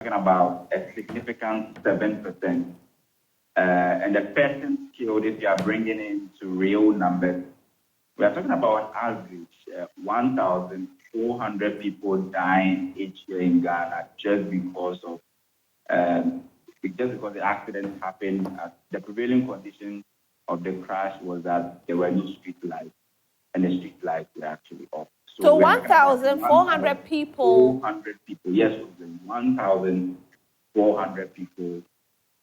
talking about a significant 7%. And the persons killed, if you are bringing into real numbers, we are talking about an average 1,400 people dying each year in Ghana um, just because the accident happened. The prevailing condition of the crash was that there were no street lights, and the street lights were actually off. So 1,400 people. 400 people, yes, 1,400 people.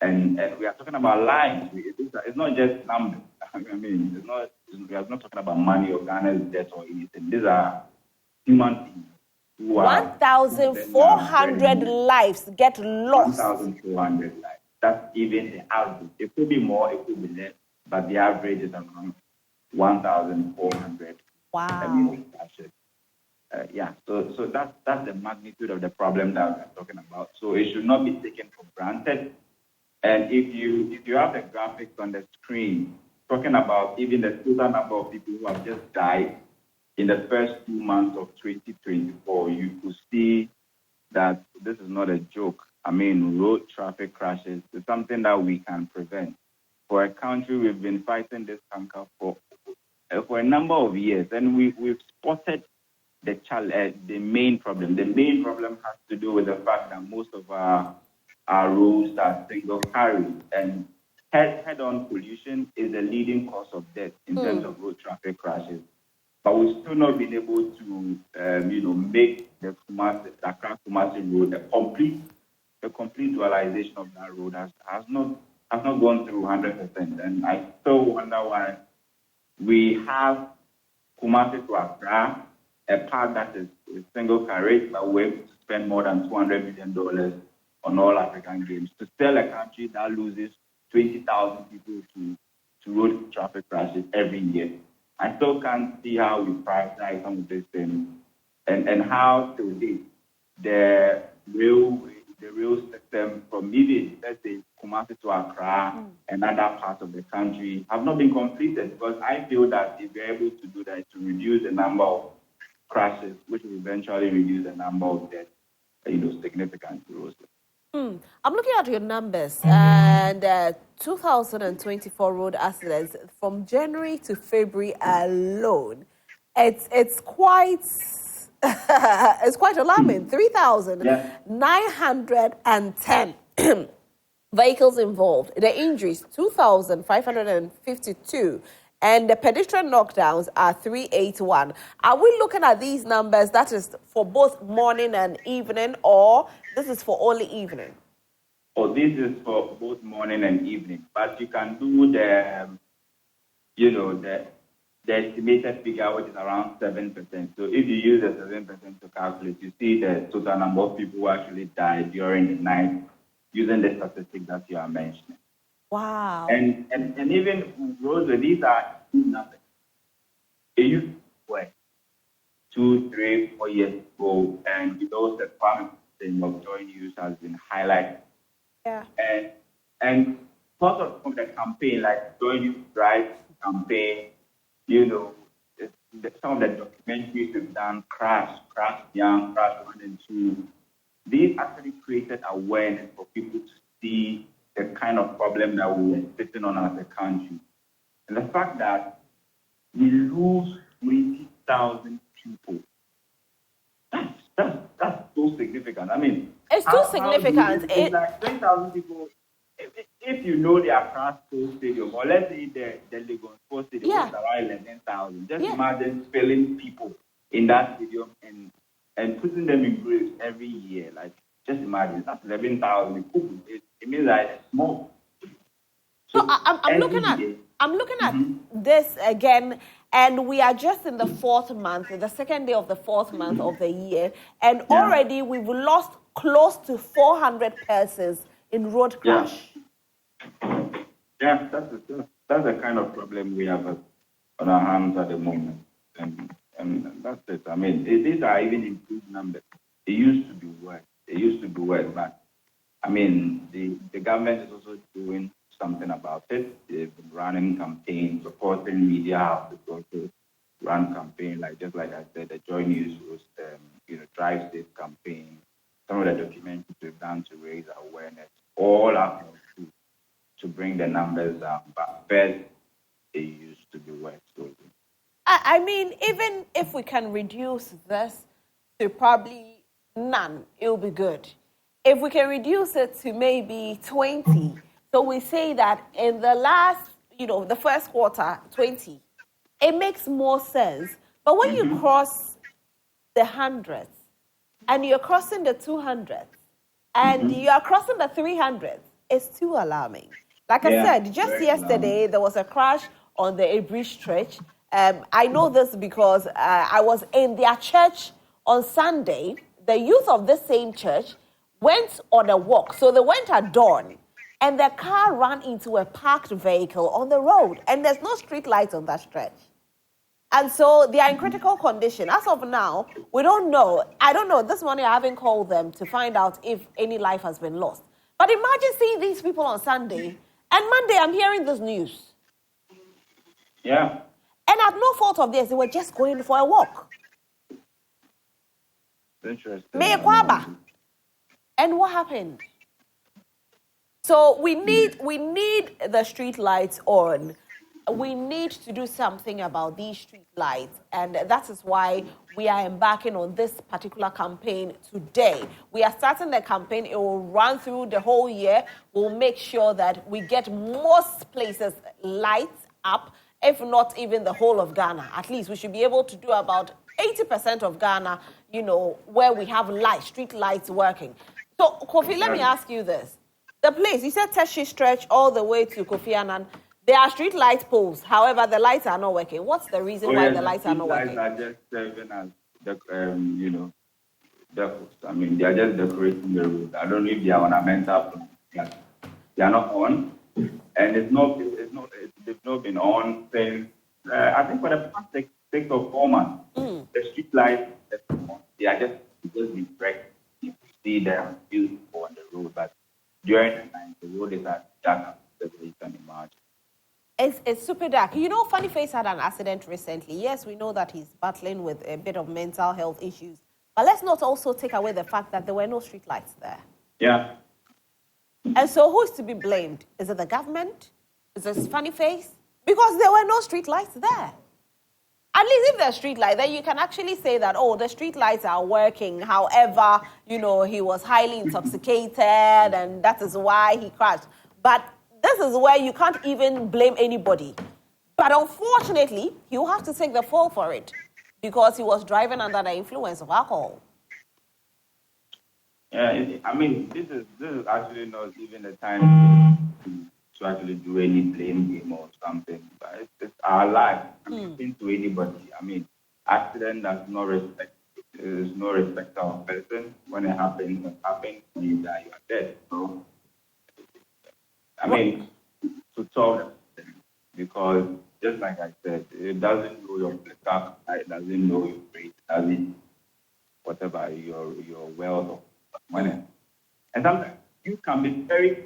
And we are talking about lives. It's not just numbers. I mean, we are not talking about money or Ghana's debt or anything. These are human beings. 1,400 lives get lost. 1,400 lives. That's even the average. It could be more, it could be less, but the average is around 1,400. Wow. So that's the magnitude of the problem that we're talking about. So it should not be taken for granted. And if you have the graphics on the screen talking about even the total number of people who have just died in the first 2 months of 2024, you could see that this is not a joke. I mean, road traffic crashes is something that we can prevent. For a country, we've been fighting this cancer for a number of years, and we've spotted the main problem. The main problem has to do with the fact that most of our roads are single carriage, and head-on collision is the leading cause of death in terms of road traffic crashes. But we've still not been able to, make the Accra-Kumasi road a complete dualization of that road has not gone through 100%. And I still wonder why we have Kumasi to Accra, a part that is single carriage, but we're able to spend more than $200 million on all African Games to tell a country that loses 20,000 people to road traffic crashes every year. I still can't see how we prioritize some of these things and how to date the rail system from even, let's say, Kumasi to Accra and other parts of the country have not been completed, because I feel that if we're able to do that, to reduce the number of crashes, which will eventually reduce the number of deaths, significantly. I'm looking at your numbers, and 2024 road accidents from January to February alone, it's quite it's quite alarming. 3,910 vehicles involved. The injuries 2,552. And the pedestrian knockdowns are 381. Are we looking at these numbers, that is for both morning and evening, or this is for only evening? Oh, this is for both morning and evening. But you can do the estimated figure, which is around 7%. So if you use the 7% to calculate, you see the total number of people who actually died during the night using the statistics that you are mentioning. Wow. And even roads, these are numbers. It used to work 2, 3, 4 years ago, and the farming thing of Joy News has been highlighted. Yeah. And part of the campaign, like Joy News Drive campaign, some of the documentaries we've done, Crash Young, Crash 1 and 2, these actually created awareness for people to see the kind of problem that we are sitting on as a country. And the fact that we lose 20,000 people, that's so significant. I mean, it's too significant. It's like 20,000 people. If you know the Accra Sports Stadium, or let's say the Lagos Sports Stadium, is around 11,000. Just imagine filling people in that stadium and putting them in graves every year. Like, just imagine, that's 11,000. It means that it's small. So I'm looking at this again, and we are just in the 4th month, the second day of the 4th month of the year, and already we've lost close to 400 persons in road crash. Yeah, that's the kind of problem we have on our hands at the moment, and that's it. I mean, these are even improved numbers. It used to be worse. But I mean, the government is also doing something about it. They've been running campaigns, supporting media houses also run campaign, just like I said, the Joy News was Drive Safe campaign. some of the documentaries we've done to raise awareness, all have to bring the numbers down. But first, they used to be worth so. I mean, even if we can reduce this to probably none, it will be good. If we can reduce it to maybe 20, so we say that in the last, the first quarter, 20, it makes more sense. But when you cross the hundreds, and you're crossing the 200s, and you are crossing the 300s, it's too alarming. Like I said, just yesterday, there was a crash on the Abri Stretch. I know this because I was in their church on Sunday. The youth of this same church went on a walk. So they went at dawn, and the car ran into a parked vehicle on the road, and there's no street lights on that stretch. And so they are in critical condition. As of now, we don't know. I don't know. This morning I haven't called them to find out if any life has been lost. But imagine seeing these people on Sunday, and Monday I'm hearing this news. Yeah. And at no fault of theirs, they were just going for a walk. Interesting. And what happened? So we need the street lights on. We need to do something about these street lights, and that is why we are embarking on this particular campaign today. We are starting the campaign. It will run through the whole year. We'll make sure that we get most places lights up, if not even the whole of Ghana. At least we should be able to do about 80% of Ghana, where we have street lights working. So, Kofi, let me ask you this. The place, you said Teshie Stretch all the way to Kofi Annan, there are street light poles. However, the lights are not working. What's the reason why the lights are not working? The lights are just serving as decors. I mean, they are just decorating the road. I don't know if they are ornamental. They are not on, and they've not been on since I think for the past 6 or 4 months. The street lights, they are just been wrecked. You see them beautiful on the road, but during the night, the road is as dark as you can imagine. It's super dark. Funny Face had an accident recently. Yes, we know that he's battling with a bit of mental health issues. But let's not also take away the fact that there were no street lights there. Yeah. And so who's to be blamed? Is it the government? Is it Funny Face? Because there were no street lights there. At least if there's street light, then you can actually say that, the street lights are working. However, he was highly intoxicated and that is why he crashed. But this is where you can't even blame anybody. But unfortunately, he'll have to take the fall for it because he was driving under the influence of alcohol. Yeah, I mean, this is actually not even the time to actually do any blame game or something. But it's our life. I mean, to anybody. I mean, accident does not respect. There is no respect of person. When it happens, when you die, you are dead. So, I mean, to talk, because just like I said, it doesn't know your car, it doesn't know your rate, doesn't whatever your wealth or money. And sometimes you can be very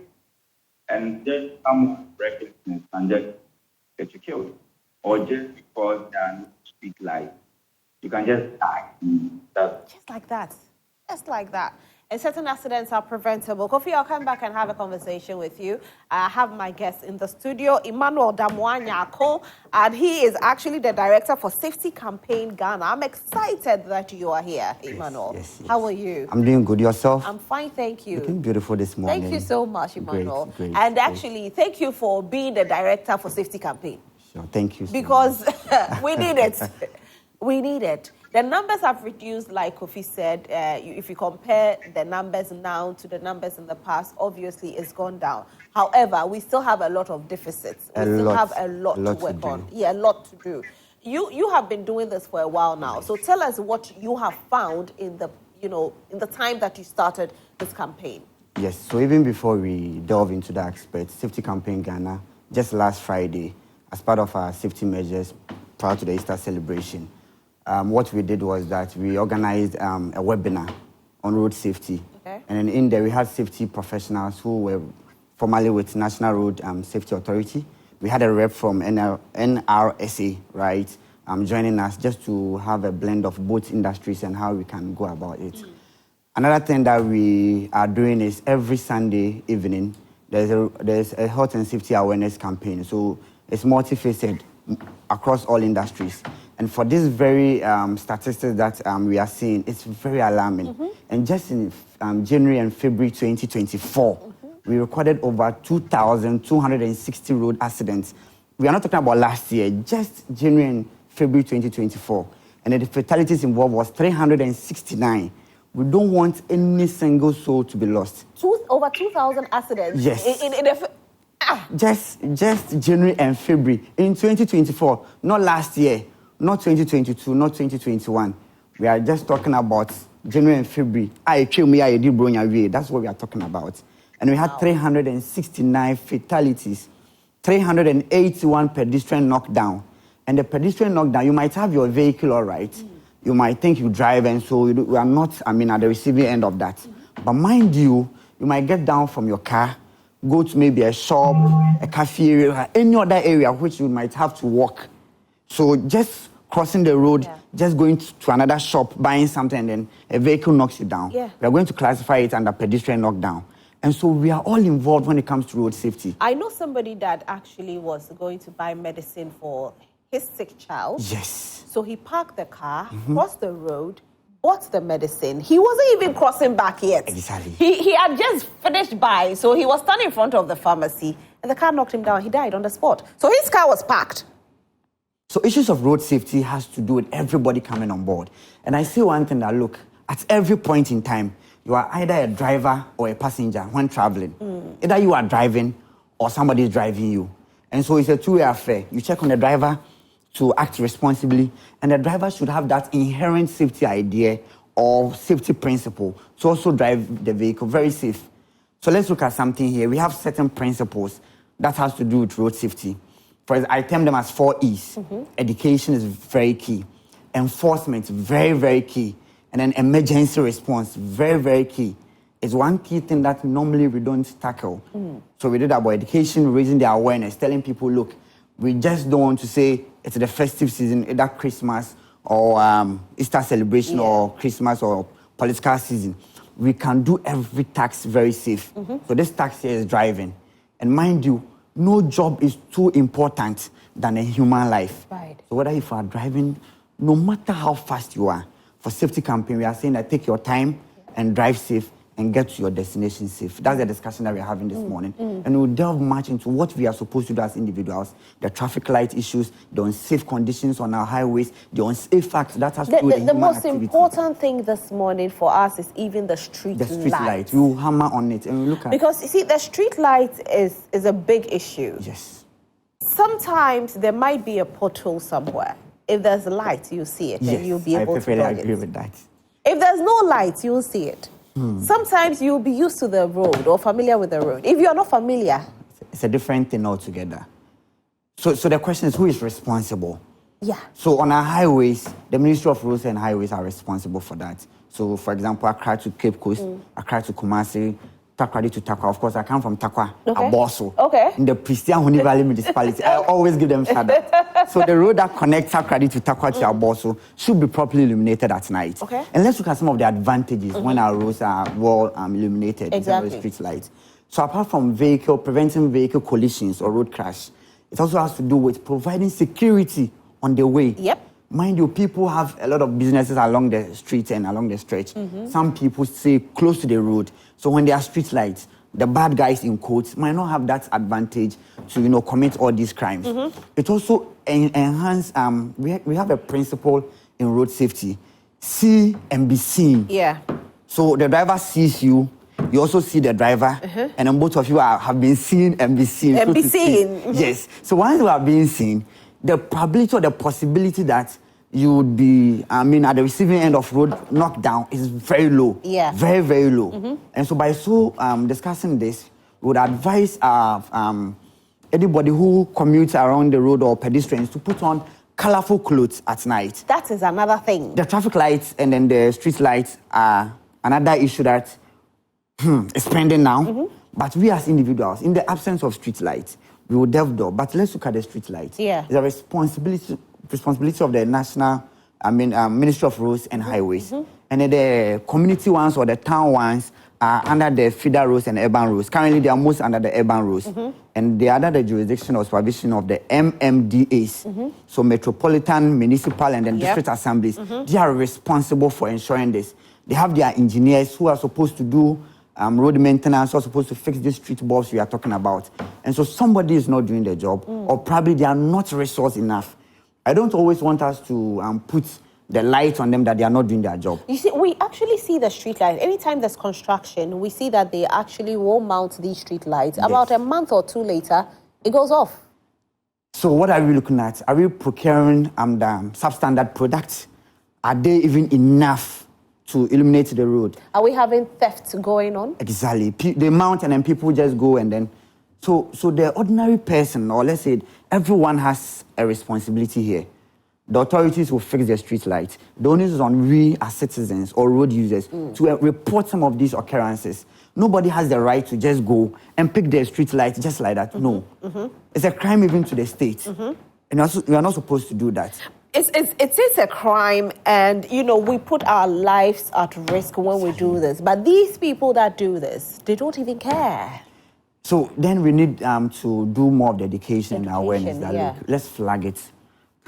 and just someone recklessness and just get you killed, or just because there are no street lights, you can just die. Just like that. Just like that. And certain accidents are preventable. Kofi, I'll come back and have a conversation with you. I have my guest in the studio, Emmanuel Damwanyako, and he is actually the director for Safety Campaign Ghana. I'm excited that you are here, Emmanuel. Yes. How are you? I'm doing good. Yourself? I'm fine, thank you. Looking beautiful this morning. Thank you so much, Emmanuel. Great. And actually, thank you for being the director for Safety Campaign. Sure, thank you. Because we need it. We need it. The numbers have reduced, like Kofi said. If you compare the numbers now to the numbers in the past, obviously it's gone down. However, we still have a lot of deficits. We still have a lot to work on. Yeah, a lot to do. You have been doing this for a while now. So tell us what you have found in the time that you started this campaign. Yes. So even before we delve into the aspect, Safety Campaign Ghana, just last Friday, as part of our safety measures prior to the Easter celebration, what we did was that we organized a webinar on road safety. Okay. And then in there, we had safety professionals who were formerly with National Road Safety Authority. We had a rep from NRSA, right, joining us just to have a blend of both industries and how we can go about it. Another thing that we are doing is every Sunday evening, there's a health and safety awareness campaign. So it's multifaceted across all industries. And for this very statistics that we are seeing, it's very alarming. And just in January and February 2024, we recorded over 2,260 road accidents. We are not talking about last year, just January and February 2024. And the fatalities involved was 369. We don't want any single soul to be lost. Over 2,000 accidents? Yes. Just January and February. In 2024, not last year, not 2022, not 2021. We are just talking about January and February. That's what we are talking about. And we had 369 fatalities, 381 pedestrian knockdown. And the pedestrian knockdown, you might have your vehicle all right. You might think you drive, and so we are not, at the receiving end of that. But mind you, you might get down from your car, go to maybe a shop, a cafe area, any other area which you might have to walk. So just crossing the road, just going to another shop, buying something, and then a vehicle knocks you down. We are going to classify it under pedestrian knockdown. And so we are all involved when it comes to road safety. I know somebody that actually was going to buy medicine for his sick child. Yes. So he parked the car, crossed the road, bought the medicine. He wasn't even crossing back yet. Exactly. He had just finished buying, so he was standing in front of the pharmacy, and the car knocked him down. He died on the spot. So his car was parked. So issues of road safety has to do with everybody coming on board. And I see one thing that, look, at every point in time, you are either a driver or a passenger when traveling. Either you are driving or somebody is driving you. And so it's a two-way affair. You check on the driver to act responsibly, and the driver should have that inherent safety idea or safety principle to also drive the vehicle very safe. So let's look at something here. We have certain principles that has to do with road safety. For example, I term them as 4 E's. Education is very key. Enforcement, very, very key. And then emergency response, very, very key. It's one key thing that normally we don't tackle. So we did about education, raising the awareness, telling people, look, we just don't want to say it's the festive season, either Christmas or Easter celebration or Christmas or political season. We can do every task very safe. So this task here is driving. And mind you, no job is too important than a human life. So whether if you are driving, no matter how fast you are, for safety campaign, we are saying that take your time and drive safe and get to your destination safe. That's the discussion that we're having this morning. And we'll delve much into what we are supposed to do as individuals, the traffic light issues, the unsafe conditions on our highways, the unsafe facts that has to do with the human activity. The most important thing this morning for us is even the street light. The street light. We will hammer on it and we look at because you see, the street light is a big issue. Yes. Sometimes there might be a pothole somewhere. If there's a light, you see it, and you'll be able to dodge it. I agree with that. If there's no light, you'll see it. Sometimes you'll be used to the road or familiar with the road. If you're not familiar, it's a different thing altogether. So the question is, who is responsible? So on our highways, the Ministry of Roads and Highways are responsible for that. So for example, Accra to Cape Coast, Accra to Kumasi, Takoradi to Takwa. Of course, I come from Takwa, Abosso, in the Christian Honey Valley municipality. I always give them shout out. So the road that connects Takoradi to Takwa to Abosso should be properly illuminated at night. And let's look at some of the advantages when our roads are well illuminated in terms of street lights. So apart from preventing vehicle collisions or road crash, it also has to do with providing security on the way. Mind you, people have a lot of businesses along the street and along the stretch. Some people stay close to the road. So when there are street lights, the bad guys in quotes might not have that advantage to, commit all these crimes. It also enhances, we have a principle in road safety, see and be seen. So the driver sees you, you also see the driver, and then both of you have been seen and be seen. And be seen. Yes. So once you are being seen, the probability or the possibility that you would be, at the receiving end of road knockdown is very low. Very, very low. And so by discussing this, we would advise anybody who commutes around the road or pedestrians to put on colorful clothes at night. That is another thing. The traffic lights and then the street lights are another issue that is pending now. But we as individuals, in the absence of street lights, we will delve door. But let's look at the street lights. It's a responsibility of the National Ministry of Roads and Highways. and then the community ones or the town ones are under the feeder roads and urban roads. Currently, they are most under the urban roads. And they are under the jurisdiction or supervision of the MMDAs. So Metropolitan, Municipal, and then District Assemblies. They are responsible for ensuring this. They have their engineers who are supposed to do road maintenance, who are supposed to fix these street bulbs we are talking about. And so somebody is not doing their job, or probably they are not resourced enough. I don't always want us to put the light on them that they are not doing their job. You see, we actually see the street lights. Anytime there's construction, we see that they actually will mount these street lights. Yes. About a month or two later, it goes off. So what are we looking at? Are we procuring the substandard products? Are they even enough to illuminate the road? Are we having theft going on? Exactly. They mount and then people just go and then... So the ordinary person, or let's say everyone has a responsibility here. The authorities will fix their street lights. The onus is on we as citizens or road users to report some of these occurrences. Nobody has the right to just go and pick their street lights just like that. No. It's a crime even to the state. And also, we are not supposed to do that. It is a crime, and, you know, we put our lives at risk when we do this. But these people that do this, they don't even care. So then we need to do more of the education and awareness. That look, let's flag it.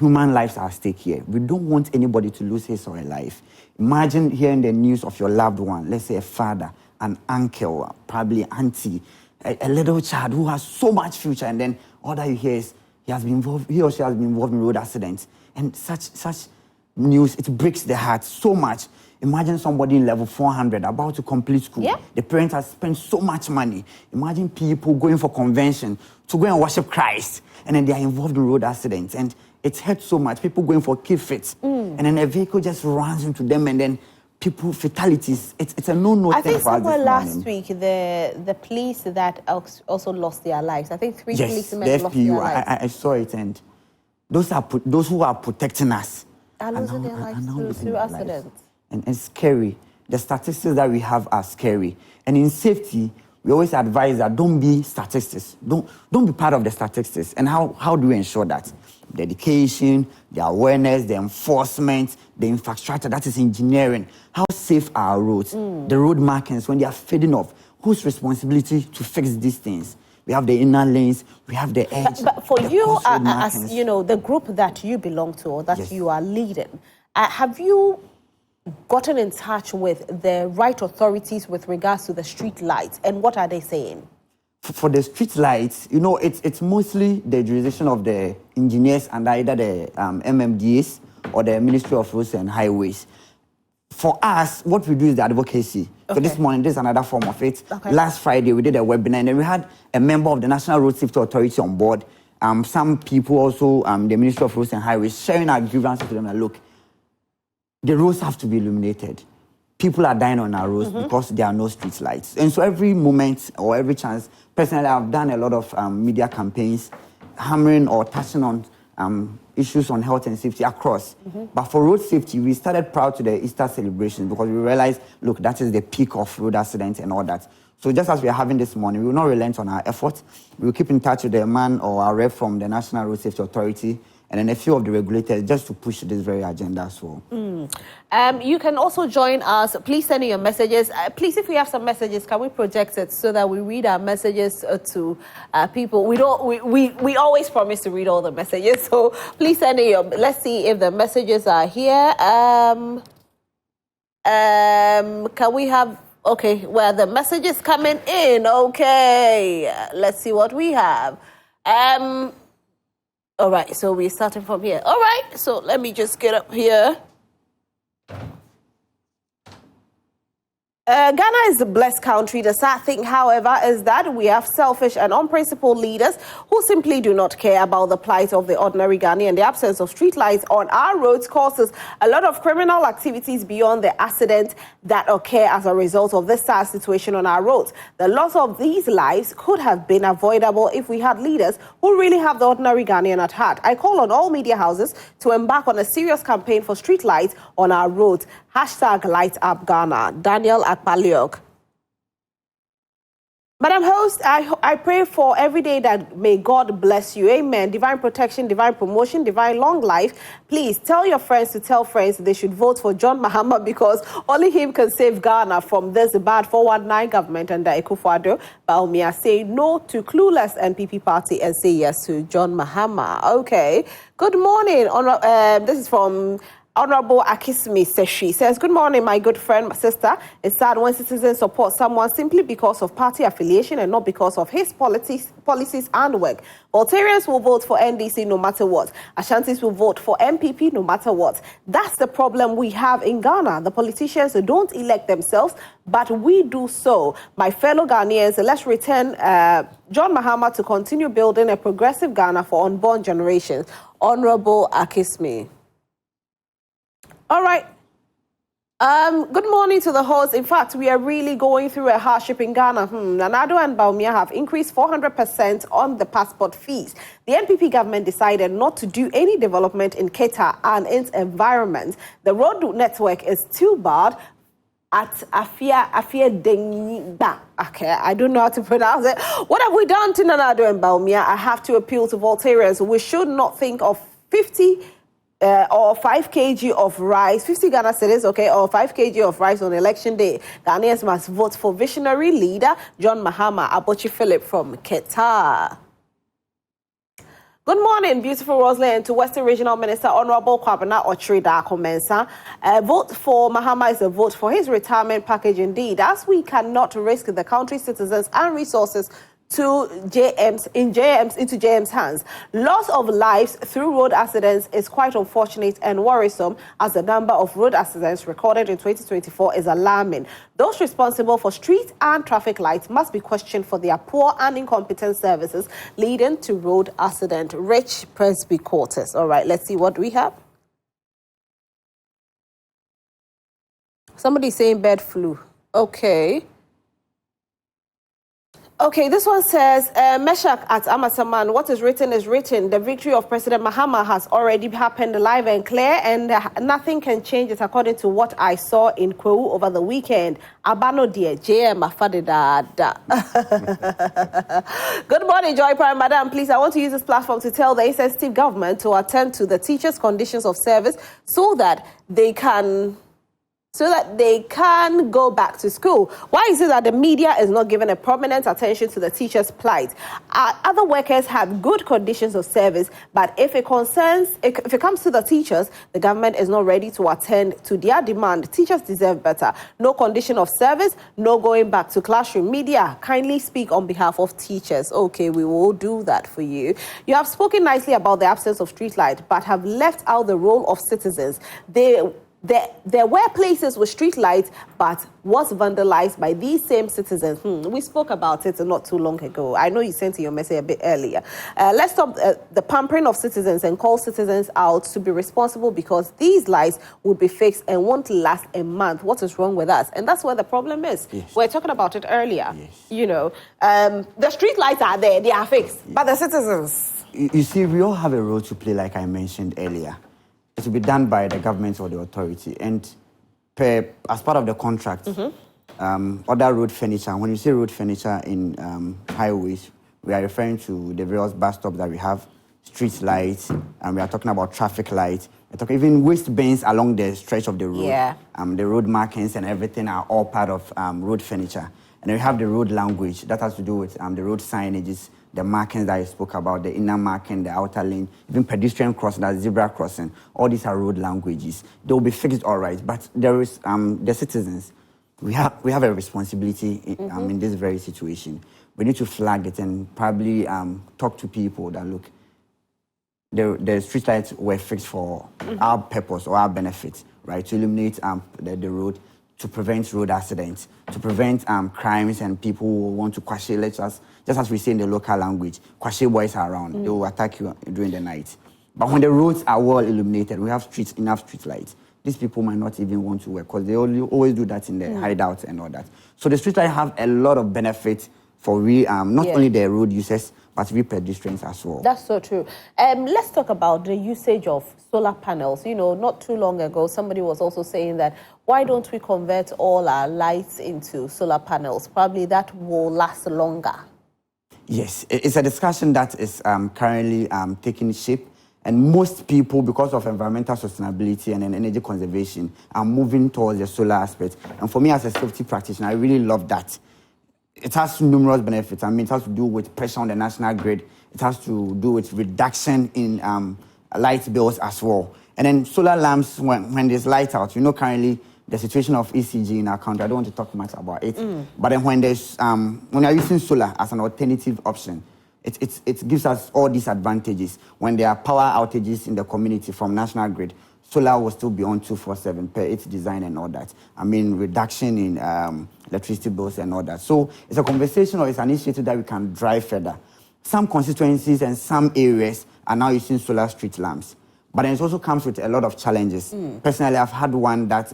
Human lives are at stake here. We don't want anybody to lose his or her life. Imagine hearing the news of your loved one, let's say a father, an uncle, probably auntie, a little child who has so much future, and then all that you hear is he or she has been involved in road accidents. And such news, it breaks the heart so much. Imagine somebody in level 400 about to complete school. Yeah. The parents have spent so much money. Imagine people going for convention to go and worship Christ, and then they are involved in road accidents. And it hurts so much. People going for key fits, and then a vehicle just runs into them, and then people fatalities. It's a no-no thing. I think somewhere last week the police that also lost their lives. I think 3 policemen lost their lives. I saw it, and those who are protecting us are losing their lives through accidents. And it's scary. The statistics that we have are scary. And in safety, we always advise that don't be statistics. Don't be part of the statistics. And how do we ensure that? The education, the awareness, the enforcement, the infrastructure, that is engineering. How safe are our roads? The road markings, when they are fading off, whose responsibility to fix these things? We have the inner lanes, we have the edge. But for you, as you know, the group that you belong to or that you are leading, have you gotten in touch with the right authorities with regards to the street lights, and what are they saying? For the street lights, you know, it's mostly the jurisdiction of the engineers and either the MMDAs or the Ministry of Roads and Highways. For us, what we do is the advocacy. So this morning, this is another form of it. Last Friday, we did a webinar, and then we had a member of the National Road Safety Authority on board. Some people also, the Ministry of Roads and Highways, sharing our grievances to them. Like, look, the roads have to be illuminated. People are dying on our roads because there are no street lights. And so every moment or every chance, personally, I've done a lot of media campaigns hammering or touching on issues on health and safety across. But for road safety, we started prior to the Easter celebration because we realized, look, that is the peak of road accidents and all that. So just as we are having this morning, we will not relent on our efforts. We will keep in touch with the man or our rep from the National Road Safety Authority and then a few of the regulators just to push this very agenda as well. You can also join us. Please send in your messages. Please, if we have some messages, can we project it so that we read our messages to people? We always promise to read all the messages, so please send in your... Let's see if the messages are here. Can we have... Okay, well, the message is coming in. Okay, let's see what we have. All right, so we're starting from here. All right, so let me just get up here. Ghana is a blessed country. The sad thing, however, is that we have selfish and unprincipled leaders who simply do not care about the plight of the ordinary Ghanaian. The absence of streetlights on our roads causes a lot of criminal activities beyond the accidents that occur as a result of this sad situation on our roads. The loss of these lives could have been avoidable if we had leaders who really have the ordinary Ghanaian at heart. I call on all media houses to embark on a serious campaign for streetlights on our roads. #LightUpGhana. Daniel Akpaliok. Madam Host, I pray for every day that may God bless you. Amen. Divine protection, divine promotion, divine long life. Please tell your friends to tell friends they should vote for John Mahama because only him can save Ghana from this bad 419 government under Akufo-Addo. Bawumia say no to clueless NPP party and say yes to John Mahama. Okay. Good morning. This is from Honorable Akismi Seshi. Says, good morning, my good friend, my sister. It's sad when citizens support someone simply because of party affiliation and not because of his policies and work. Voltarians will vote for NDC no matter what. Ashantis will vote for MPP no matter what. That's the problem we have in Ghana. The politicians don't elect themselves, but we do so. My fellow Ghanaians, let's return John Mahama to continue building a progressive Ghana for unborn generations. Honorable Akismi. All right. Good morning to the host. In fact, we are really going through a hardship in Ghana. Nana-Addo and Bawumia have increased 400% on the passport fees. The NPP government decided not to do any development in Keta and its environment. The road network is too bad at Afia Dengba. Okay, I don't know how to pronounce it. What have we done to Nana-Addo and Bawumia? I have to appeal to Voltarians. We should not think of 50 or 5 kg of rice, 50 Ghana cedis, okay, or 5 kg of rice on election day. Ghanaians must vote for visionary leader John Mahama. Abochi Philip from Qatar. Good morning, beautiful Roslyn, to Western Regional Minister Honorable Kwabena Ochiri Darko-Mensah. A vote for Mahama is a vote for his retirement package indeed, as we cannot risk the country's citizens and resources into JM's hands. Loss of lives through road accidents is quite unfortunate and worrisome, as the number of road accidents recorded in 2024 is alarming. Those responsible for street and traffic lights must be questioned for their poor and incompetent services leading to road accident. Rich Presby Quarters. All right, let's see what we have. Somebody saying bird flu. Okay. Okay, this one says, Meshach at Amasaman, what is written is written. The victory of President Mahama has already happened live and clear, and nothing can change it according to what I saw in Kwewu over the weekend. Abano dear, JM Afadidada. Good morning, Joy Prime Madam. Please, I want to use this platform to tell the insensitive government to attend to the teachers' conditions of service so that they can go back to school. Why is it that the media is not giving a prominent attention to the teachers' plight? Other workers have good conditions of service, but if it comes to the teachers, the government is not ready to attend to their demand. Teachers deserve better. No condition of service, no going back to classroom. Media, kindly speak on behalf of teachers. Okay, we will do that for you. You have spoken nicely about the absence of streetlight, but have left out the role of citizens. There were places with street lights, but was vandalized by these same citizens. We spoke about it not too long ago. I know you sent your message a bit earlier. Let's stop the pampering of citizens and call citizens out to be responsible, because these lights would be fixed and won't last a month. What is wrong with us? And that's where the problem is. Yes. We're talking about it earlier. Yes. You know, the street lights are there, they are fixed, but the citizens. You see, we all have a role to play, like I mentioned earlier. It will be done by the government or the authority. And as part of the contract, other road furniture, when you say road furniture in highways, we are referring to the various bus stops that we have, street lights, and we are talking about traffic lights. We're talking even waste bins along the stretch of the road. Yeah. The road markings and everything are all part of road furniture. And then we have the road language. That has to do with the road signages, the markings that I spoke about, the inner marking, the outer lane, even pedestrian crossing, that zebra crossing. All these are road languages. They will be fixed all right, but there is the citizens. We have a responsibility in this very situation. We need to flag it and probably talk to people that, look, the street lights were fixed for our purpose or our benefit, right? To illuminate the road, to prevent road accidents, to prevent crimes and people who want to kwashe, just as we say in the local language, kwashe boys are around. They will attack you during the night. But when the roads are well illuminated, we have enough street lights, these people might not even want to work because they always do that in the hideouts and all that. So the street lights have a lot of benefits for not only the road users, but real pedestrians as well. That's so true. Let's talk about the usage of solar panels. You know, not too long ago, somebody was also saying that why don't we convert all our lights into solar panels? Probably that will last longer. Yes, it's a discussion that is currently taking shape. And most people, because of environmental sustainability and energy conservation, are moving towards the solar aspect. And for me as a safety practitioner, I really love that. It has numerous benefits. I mean, it has to do with pressure on the national grid. It has to do with reduction in light bills as well. And then solar lamps, when there's light out, you know, currently the situation of ECG in our country, I don't want to talk much about it. But then when you're using solar as an alternative option, it gives us all these advantages. When there are power outages in the community from national grid, solar will still be on 24/7 per its design and all that. I mean, reduction in electricity bills and all that. So it's a conversation or it's an initiative that we can drive further. Some constituencies and some areas are now using solar street lamps. But then it also comes with a lot of challenges. Personally, I've had one that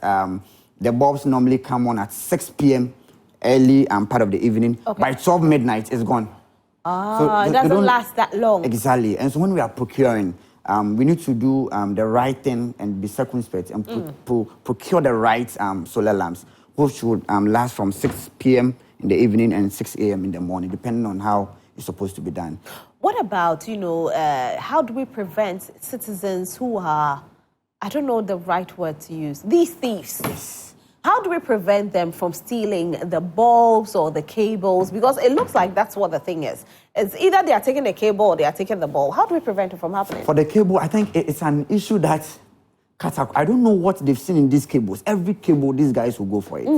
the bulbs normally come on at 6 p.m. early and part of the evening. Okay. By 12 midnight, it's gone. So it doesn't last that long. Exactly. And so when we are procuring, we need to do the right thing and be circumspect and procure the right solar lamps, which should last from 6 p.m. in the evening and 6 a.m. in the morning, depending on how it's supposed to be done. What about, how do we prevent citizens who are, I don't know the right word to use, these thieves? Yes. How do we prevent them from stealing the bulbs or the cables? Because it looks like that's what the thing is. It's either they are taking the cable or they are taking the bulb. How do we prevent it from happening? For the cable, I think it's an issue that, I don't know what they've seen in these cables. Every cable, these guys will go for it.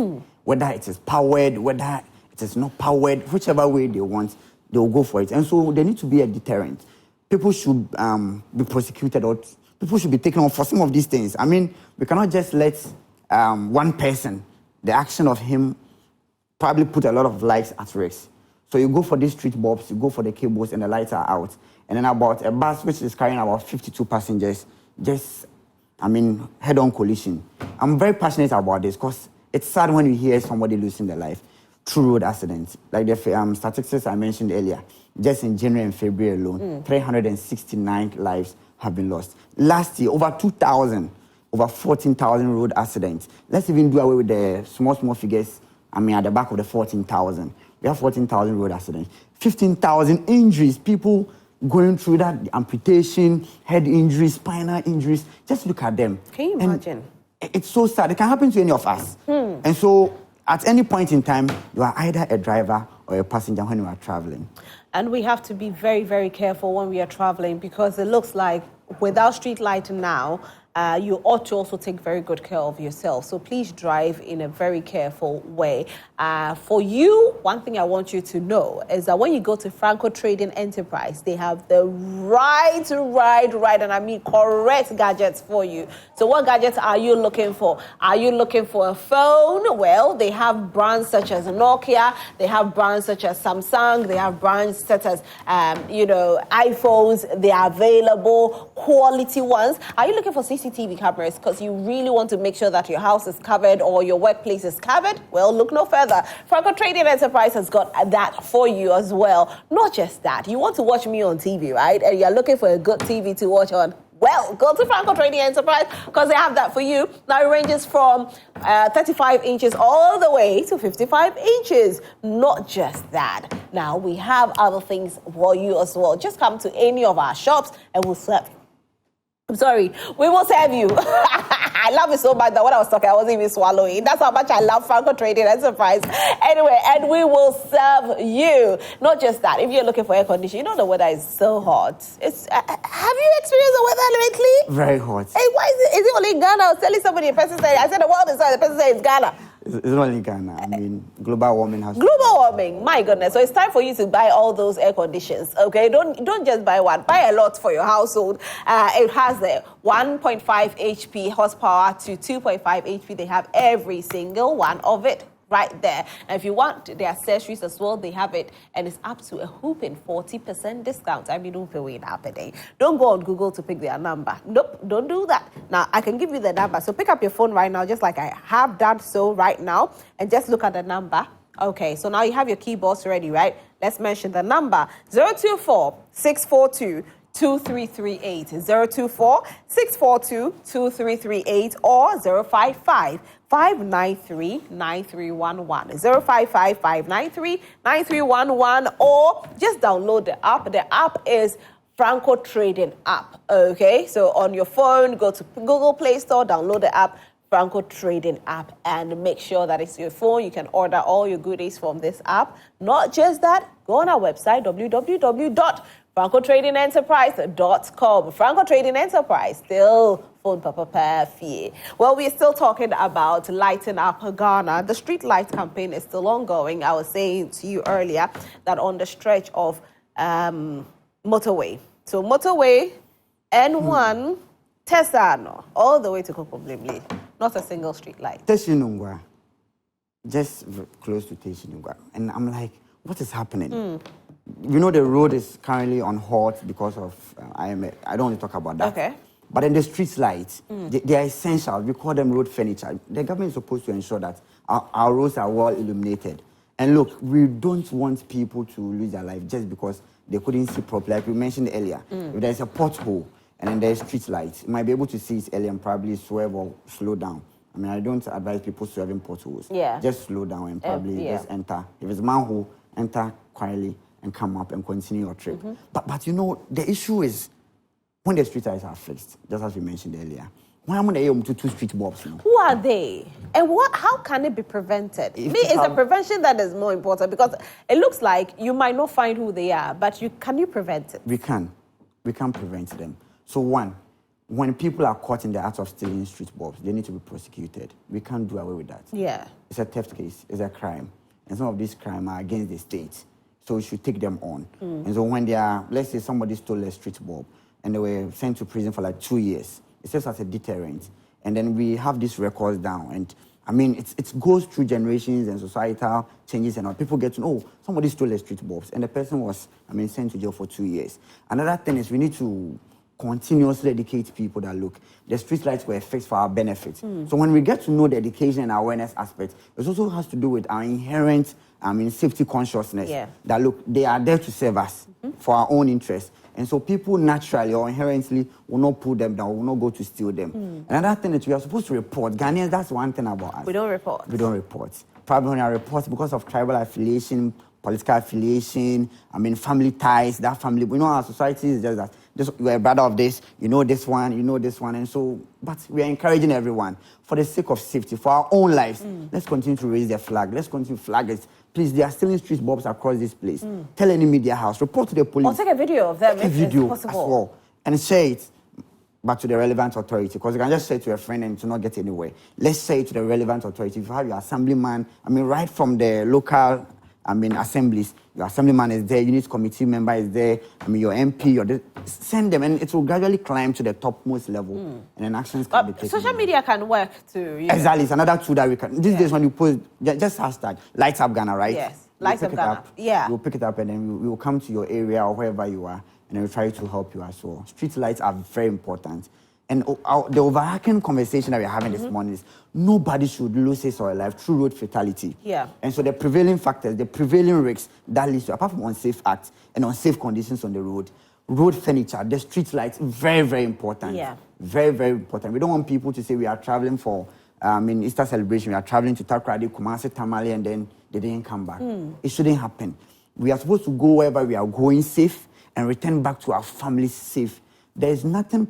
Whether it is powered, whether it is not powered, whichever way they want, they will go for it. And so there needs to be a deterrent. People should be prosecuted or people should be taken on for some of these things. I mean, we cannot just let one person, the action of him, probably put a lot of lives at risk. So you go for these street bulbs, you go for the cables, and the lights are out. And then about a bus which is carrying about 52 passengers, head-on collision. I'm very passionate about this because it's sad when you hear somebody losing their life through road accidents. Like the statistics I mentioned earlier, just in January and February alone, 369 lives have been lost. Last year, over 2,000. Over 14,000 road accidents. Let's even do away with the small figures, at the back of the 14,000. We have 14,000 road accidents. 15,000 injuries, people going through that, amputation, head injuries, spinal injuries. Just look at them. Can you imagine? It's so sad. It can happen to any of us. And so at any point in time, you are either a driver or a passenger when you are traveling. And we have to be very, very careful when we are traveling because it looks like without street lighting now, you ought to also take very good care of yourself. So please drive in a very careful way. For you, one thing I want you to know is that when you go to Franco Trading Enterprise, they have the right, and I mean correct gadgets for you. So what gadgets are you looking for? Are you looking for a phone? Well, they have brands such as Nokia. They have brands such as Samsung. They have brands such as, iPhones. They are available, quality ones. Are you looking for CCTV cameras because you really want to make sure that your house is covered or your workplace is covered? Well, look no further. Franco Trading Enterprise has got that for you as well. Not just that. You want to watch me on TV, right? And you're looking for a good TV to watch on. Well, go to Franco Trading Enterprise because they have that for you. Now it ranges from 35 inches all the way to 55 inches. Not just that. Now we have other things for you as well. Just come to any of our shops and we'll serve you. I'm sorry, we will serve you. I love it so much that when I was talking, I wasn't even swallowing. That's how much I love Franco Trading Enterprise. Anyway, and we will serve you. Not just that, if you're looking for air conditioning, the weather is so hot. Have you experienced the weather lately? Very hot. Hey, why is it only in Ghana? I was telling somebody, the person said, I said the world is hot, the person said it's Ghana. It's not only Ghana. Global warming has... Global warming, my goodness. So it's time for you to buy all those air conditions, okay? Don't just buy one. Buy a lot for your household. It has the 1.5 HP horsepower to 2.5 HP. They have every single one of it right there. And if you want the accessories as well, they have it. And it's up to a whooping 40% discount. I mean, don't go on Google to pick their number. Nope, don't do that. Now, I can give you the number. So pick up your phone right now, just like I have done so right now. And just look at the number. Okay, so now you have your keyboards ready, right? Let's mention the number 024-642-2338, 024-642-2338, or 055-593-9311, 055-593-9311, or just download the app. The app is Franco Trading app. Okay, so on your phone, go to Google Play Store, download the app, Franco Trading app, and make sure that it's your phone. You can order all your goodies from this app. Not just that, go on our website, www.francotradingenterprise.com. Franco Trading Enterprise, still phone papa fee. Well, we're still talking about lighting up Ghana. The street light campaign is still ongoing. I was saying to you earlier that on the stretch of motorway. So motorway, N1, Tesano, all the way to Kokoblibli. Not a single street light. Teshinungwa, just close to Teshinungwa. And I'm like, what is happening? You know, the road is currently on halt because of I don't want to talk about that. Okay. But in the street lights, they are essential. We call them road furniture. The government is supposed to ensure that our roads are well illuminated. And look, we don't want people to lose their life just because they couldn't see properly. Like we mentioned earlier, if there's a pothole and then there's street lights, you might be able to see it earlier and probably swerve or slow down. I mean, I don't advise people swerving potholes. Yeah. Just slow down and probably just enter. If it's manhole, enter quietly and come up and continue your trip. But you know, the issue is when the street lights are fixed, just as we mentioned earlier, why am I to two street bulbs? You know? Who are they? And how can it be prevented? It's the prevention that is more important, because it looks like you might not find who they are, but can you prevent it? We can prevent them. So one, when people are caught in the act of stealing street bulbs, they need to be prosecuted. We can't do away with that. Yeah. It's a theft case, it's a crime. And some of these crimes are against the state. So we should take them on. And so when they are, let's say somebody stole a street bulb and they were sent to prison for like 2 years, it serves as a deterrent. And then we have these records down. And I mean, it goes through generations and societal changes and all. People get to know, somebody stole a street bulb and the person was, sent to jail for 2 years. Another thing is we need to continuously educate people that, look, the street lights were fixed for our benefit. So when we get to know the education and awareness aspect, it also has to do with our inherent safety consciousness. Yeah. That, look, they are there to serve us for our own interest. And so people naturally or inherently will not pull them down, will not go to steal them. Another thing that we are supposed to report, Ghanaians, that's one thing about us. We don't report. We don't report. Probably when I report because of tribal affiliation, political affiliation, family ties, that family. We know our society is just that. You're a brother of this, you know this one, and so, but we are encouraging everyone, for the sake of safety, for our own lives, let's continue to raise the flag, let's continue to flag it. Please, they are stealing street bulbs across this place. Tell any media house, report to the police. Or take a video of them, take a video possible. as well, and share it back to the relevant authority, because you can just say it to a friend and to not get anywhere. Let's say it to the relevant authority. If you have your assemblyman, right from the local assemblies, your assemblyman is there, unit committee member is there, your MP, send them, and it will gradually climb to the topmost level, and then actions can be taken. Social media can work too. Exactly, it's another tool that we can. These days when you post, just hashtag Lights Up Ghana, right? Yes, Lights Up Ghana. We'll pick it up, and then we will come to your area or wherever you are, and then we'll try to help you as well. Street lights are very important. And the overarching conversation that we're having this morning is nobody should lose his or her life through road fatality. Yeah. And so the prevailing factors, the prevailing risks that leads to, apart from unsafe acts and unsafe conditions on the road furniture, the street lights, very, very important. Yeah. Very, very important. We don't want people to say we are traveling for Easter celebration, we are traveling to Takoradi, Kumasi, Tamale, and then they didn't come back. It shouldn't happen. We are supposed to go wherever we are going safe and return back to our families safe. There is nothing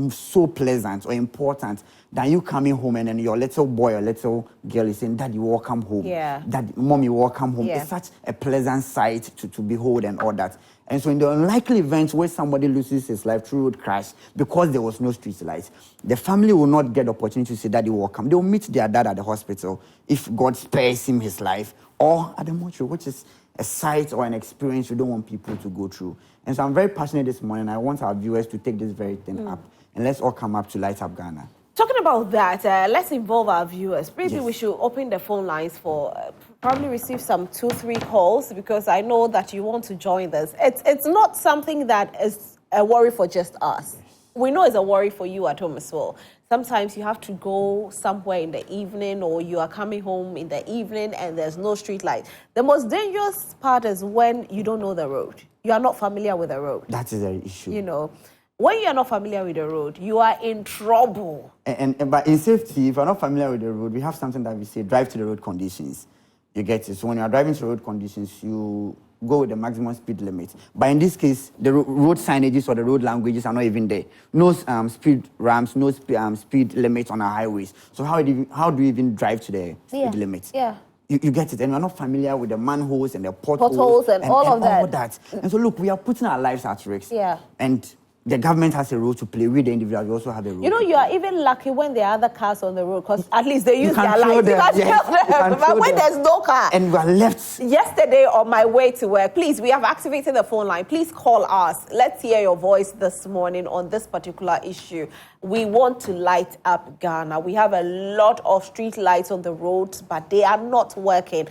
so pleasant or important than you coming home and then your little boy or little girl is saying, Daddy, welcome home. Yeah. Daddy, Mommy, welcome home. Yeah. It's such a pleasant sight to behold and all that. And so in the unlikely event where somebody loses his life through road crash because there was no street lights, the family will not get the opportunity to say, Daddy, welcome. They will meet their dad at the hospital if God spares him his life, or at the mortuary, which is a sight or an experience you don't want people to go through. And so I'm very passionate this morning. I want our viewers to take this very thing up. And let's all come up to Light Up Ghana. Talking about that, let's involve our viewers. Maybe we should open the phone lines for probably receive some 2-3 calls, because I know that you want to join this. It's not something that is a worry for just us. we know it's a worry for you at home as well. Sometimes you have to go somewhere in the evening, or you are coming home in the evening and there's no street light. The most dangerous part is when you don't know the road. You are not familiar with the road. That is an issue. You know, when you are not familiar with the road, you are in trouble. But in safety, if you're not familiar with the road, we have something that we say, drive to the road conditions. You get it? So when you are driving to road conditions, you go with the maximum speed limit. But in this case, the road signages or the road languages are not even there. No speed ramps, no speed limits on our highways. So how do you even drive to the speed limit? Yeah. You get it, and we're not familiar with the manholes and the potholes and all of that. And so look, we are putting our lives at risk. Yeah. And the government has a role to play. We, the individuals, we also have a role. You know, you are even lucky when there are other cars on the road, because at least they use their lights. You can tell them. But when there's no car. And we are left. Yesterday on my way to work, please, we have activated the phone line. Please call us. Let's hear your voice this morning on this particular issue. We want to light up Ghana. We have a lot of street lights on the roads, but they are not working.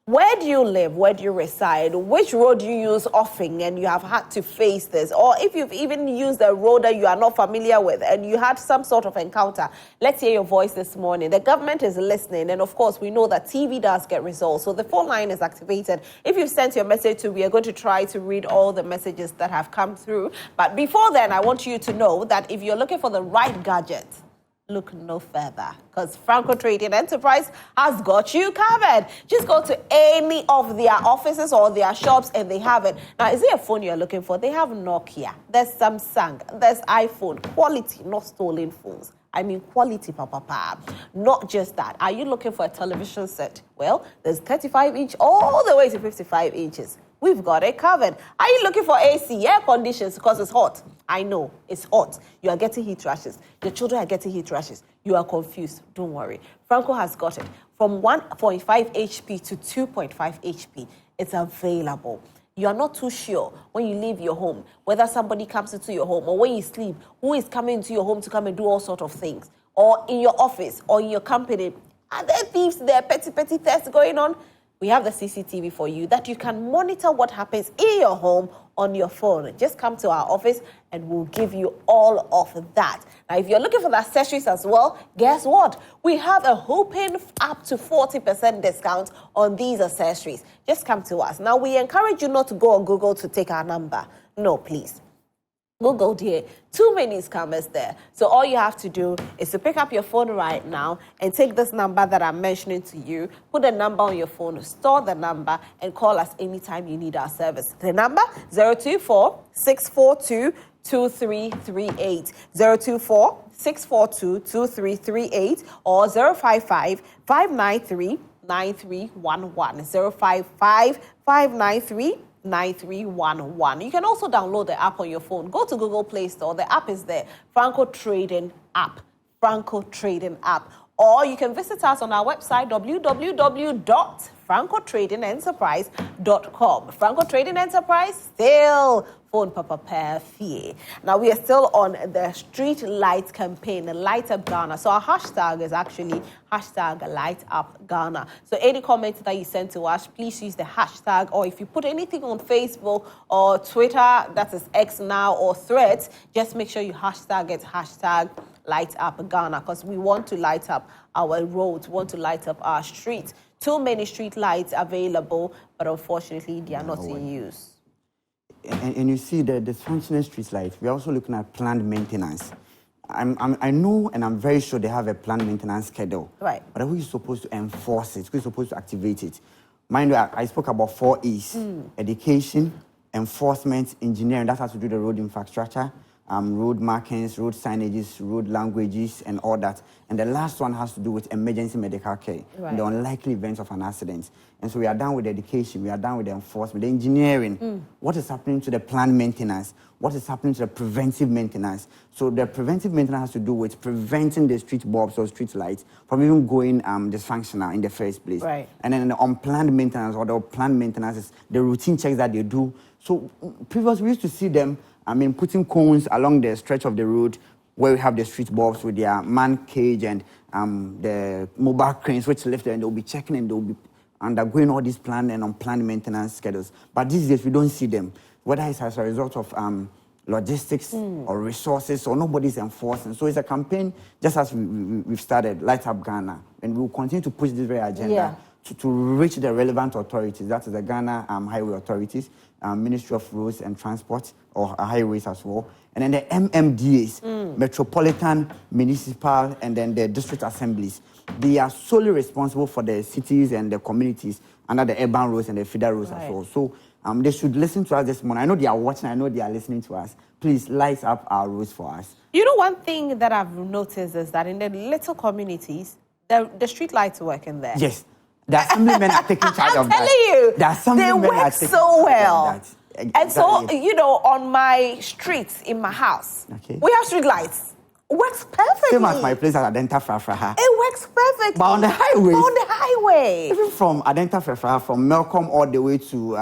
Where do you live? Where do you reside? Which road do you use often and you have had to face this? Or if you've even used a road that you are not familiar with and you had some sort of encounter, let's hear your voice this morning. The government is listening, and of course we know that TV does get results. So the phone line is activated. If you've sent your message to, we are going to try to read all the messages that have come through. But before then, I want you to know that if you're looking for the right gadget, look no further, because Franco Trading Enterprise has got you covered. Just go to any of their offices or their shops and they have it. Now, is it a phone you're looking for? They have Nokia, there's Samsung, there's iPhone. Quality, not stolen phones. I mean quality, papa. Not just that. Are you looking for a television set? Well, there's 35-inch all the way to 55 inches. We've got it covered. Are you looking for AC, air conditions, because it's hot? I know, it's hot. You are getting heat rashes. Your children are getting heat rashes. You are confused. Don't worry. Franco has got it. From 1.5 HP to 2.5 HP, it's available. You are not too sure when you leave your home, whether somebody comes into your home or when you sleep, who is coming into your home to come and do all sorts of things. Or in your office or in your company. Are there thieves there, petty thefts going on? We have the CCTV for you that you can monitor what happens in your home on your phone. Just come to our office and we'll give you all of that. Now, if you're looking for the accessories as well, guess what? We have a whopping up to 40% discount on these accessories. Just come to us. Now, we encourage you not to go on Google to take our number. No, please. Google, dear. Too many scammers there. So all you have to do is to pick up your phone right now and take this number that I'm mentioning to you, put the number on your phone, store the number, and call us anytime you need our service. The number, 024-642-2338. 024-642-2338 or 055-593-9311. 055-593-9311. 9311. You can also download the app on your phone. Go to Google Play Store. The app is there. Franco Trading app. Franco Trading app. Or you can visit us on our website, www.francotradingenterprise.com. Franco Trading Enterprise, still phone papa perfie. Now we are still on the street light campaign, Light Up Ghana. So our hashtag is actually hashtag Light Up Ghana. So any comments that you send to us, please use the hashtag, or if you put anything on Facebook or Twitter, that is X now, or Threads, just make sure you hashtag it, hashtag Light Up Ghana, because we want to light up our roads, we want to light up our streets. Too many street lights available, but unfortunately they are not in use. And you see the dysfunctional street lights, we're also looking at planned maintenance. I know and I'm very sure they have a planned maintenance schedule. Right. But who is supposed to enforce it? Who is supposed to activate it? Mind you, I spoke about 4 E's. Education, enforcement, engineering. That has to do with the road infrastructure, road markings, road signages, road languages, and all that. And the last one has to do with emergency medical care, the unlikely events of an accident. And so we are done with the education, we are done with the enforcement, the engineering. What is happening to the planned maintenance? What is happening to the preventive maintenance? So the preventive maintenance has to do with preventing the street bulbs or street lights from even going dysfunctional in the first place. Right. And then the unplanned maintenance or the planned maintenance is the routine checks that they do. So previously we used to see them putting cones along the stretch of the road where we have the street bulbs with their man cage and the mobile cranes which lift there, and they'll be checking and they'll be undergoing all these planned and unplanned maintenance schedules. But these days we don't see them, whether it's as a result of logistics or resources, or nobody's enforcing. So it's a campaign, just as we've started, Light Up Ghana, and we'll continue to push this very agenda to reach the relevant authorities. That is the Ghana Highway Authorities, Ministry of Roads and Transport, or highways as well, and then the MMDAs, Metropolitan, Municipal, and then the District Assemblies. They are solely responsible for the cities and the communities under the urban roads and the feeder roads as well. So they should listen to us this morning. I know they are watching. I know they are listening to us. Please light up our roads for us. You know, one thing that I've noticed is that in the little communities, the street lights work in there. Yes. The assemblymen are taking charge of that. I'm telling you, the assemblymen they work so well. And so, you know, on my streets in my house, we have street lights. Works perfectly. Same as my place at Adenta Frafraha. It works perfectly. But on the highway. On the highway. Even from Adenta Frafraha, from Melcombe all the way to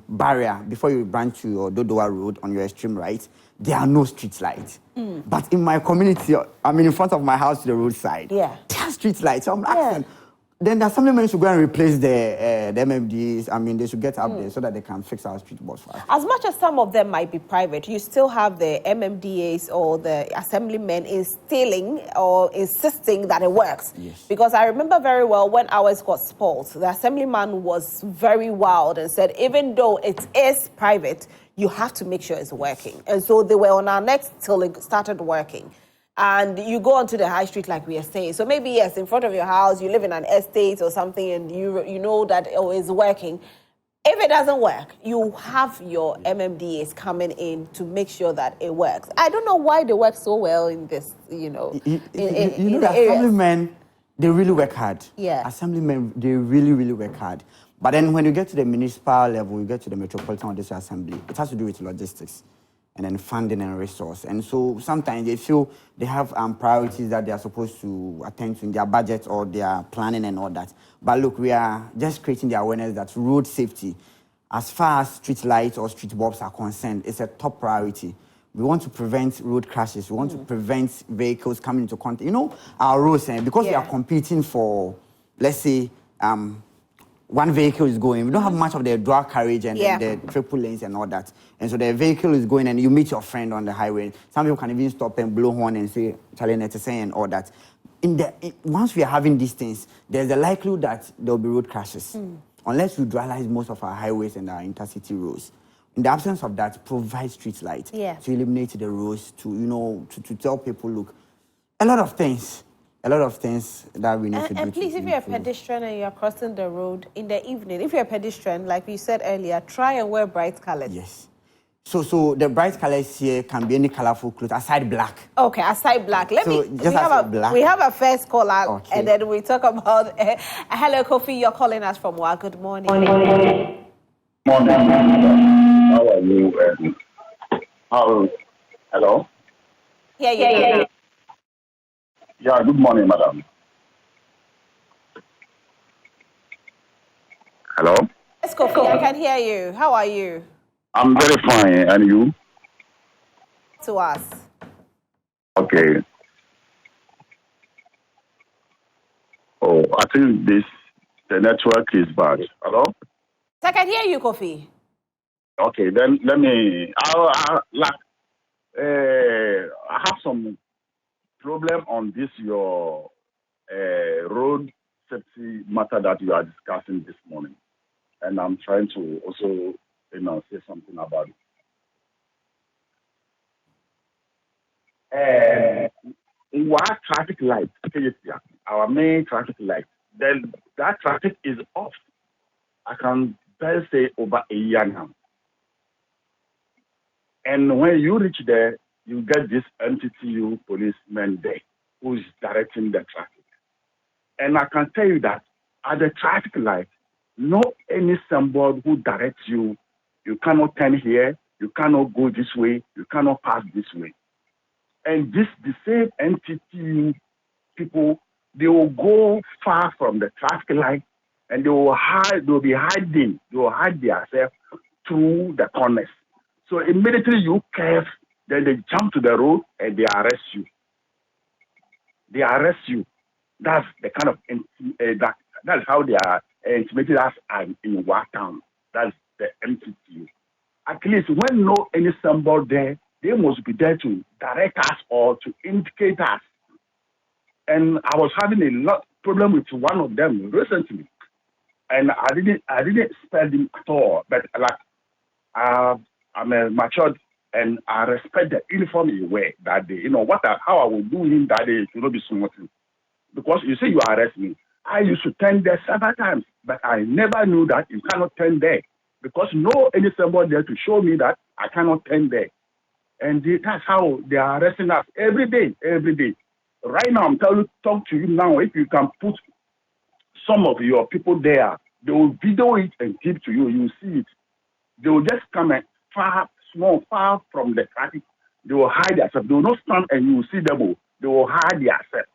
Barrier, before you branch to your Dodowa Road on your extreme right, there are no street lights. But in my community, I mean, in front of my house to the roadside, there are street lights. So I'm asking, then the assemblymen should go and replace the MMDs. I mean, they should get up there so that they can fix our street boards for us. As much as some of them might be private, you still have the MMDAs or the assemblymen instilling or insisting that it works. Yes. Because I remember very well when ours got spoiled, the assemblyman was very wild and said, even though it is private, you have to make sure it's working. And so they were on our necks till it started working. And you go onto the high street like we are saying. So maybe, yes, in front of your house, you live in an estate or something and you know that it's working. If it doesn't work, you have your MMDAs coming in to make sure that it works. I don't know why they work so well in this, you know, in the assemblymen, they really work hard. Yeah. Assemblymen, they really, really work hard. But then when you get to the municipal level, you get to the Metropolitan or District Assembly, it has to do with logistics and then funding and resource. And so sometimes they feel they have priorities that they are supposed to attend to in their budget or their planning and all that. But look, we are just creating the awareness that road safety, as far as street lights or street bulbs are concerned, is a top priority. We want to prevent road crashes. We want to prevent vehicles coming into contact. You know, our roads, because we are competing for, let's say, one vehicle is going. We don't have much of the dual carriage and the triple lanes and all that. And so the vehicle is going and you meet your friend on the highway. Some people can even stop and blow horn and say, Charlie, and all that. Once we are having these things, there's a likelihood that there will be road crashes. Unless we dualize most of our highways and our intercity roads. In the absence of that, provide street lights to eliminate the roads, to tell people, look, a lot of things that we need to do. And please, if you're a pedestrian and you're crossing the road in the evening, if you're a pedestrian, like we said earlier, try and wear bright colors. Yes. So the bright colors here can be any colorful clothes, aside black. Okay, aside black. We have a first caller, and then we talk about... hello, Kofi, you're calling us from WA. Good morning. Morning. How are you? Hello? Yeah. Yeah, good morning, madam. Hello? Yes, Kofi, I can hear you. How are you? I'm very fine, and you? To us. Okay. Oh, I think the network is bad. Hello? I can hear you, Kofi. Okay, then let me... I have some problem on this your road safety matter that you are discussing this morning, and I'm trying to also say something about it. Our traffic light, our main traffic light, then that traffic is off. I can barely say over a year now. And when you reach there, you get this MTTU policeman there who is directing the traffic. And I can tell you that at the traffic light, no any symbol who directs you. You cannot turn here, you cannot go this way, you cannot pass this way. And the same MTTU people, they will go far from the traffic light and they will hide themselves through the corners. So immediately you curve, then they jump to the road and they arrest you. That's the kind of that's how they are intimidated us in Watown. That's the MTTU. at least when no any symbol there, they must be there to direct us or to indicate us. And I was having a lot problem with one of them recently, and I didn't spell him at all. But like I'm a matured and I respect the uniform he wear that day. You know how I will do him that day should not be smoking. Because you say you arrest me. I used to turn there several times, but I never knew that you cannot turn there. Because no any symbol there to show me that I cannot turn there. And that's how they are arresting us every day. Right now, I'm talk to you now. If you can put some of your people there, they will video it and give to you. You will see it. They will just come far from the traffic. They will hide themselves. They will not stand and you will see them. They will hide themselves.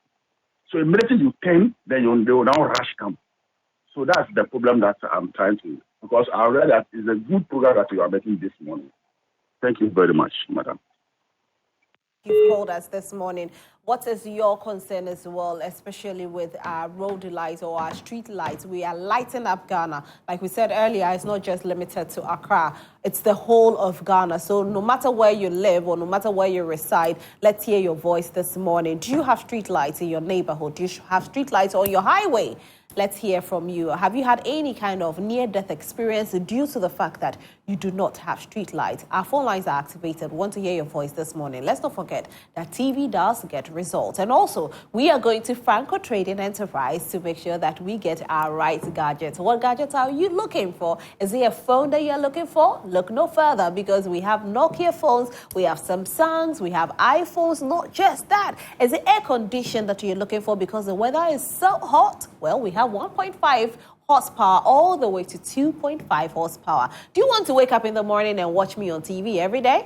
So immediately you turn, then they will now rush come. So that's the problem that I'm trying to, because I read that it's a good program that you are making this morning. Thank you very much, madam. You've called us this morning. What is your concern as well, especially with our road lights or our street lights? We are lighting up Ghana. Like we said earlier, it's not just limited to Accra. It's the whole of Ghana. So no matter where you live or no matter where you reside, let's hear your voice this morning. Do you have street lights in your neighborhood? Do you have street lights on your highway? Let's hear from you. Have you had any kind of near-death experience due to the fact that you do not have street lights? Our phone lines are activated. We want to hear your voice this morning. Let's not forget that TV does get results. And also, we are going to Franco Trading Enterprise to make sure that we get our right gadgets. What gadgets are you looking for? Is it a phone that you're looking for? Look no further, because we have Nokia phones, we have Samsungs, we have iPhones. Not just that. Is it air condition that you're looking for because the weather is so hot? Well, we have 1.5 horsepower all the way to 2.5 horsepower. Do you want to wake up in the morning and watch me on TV every day?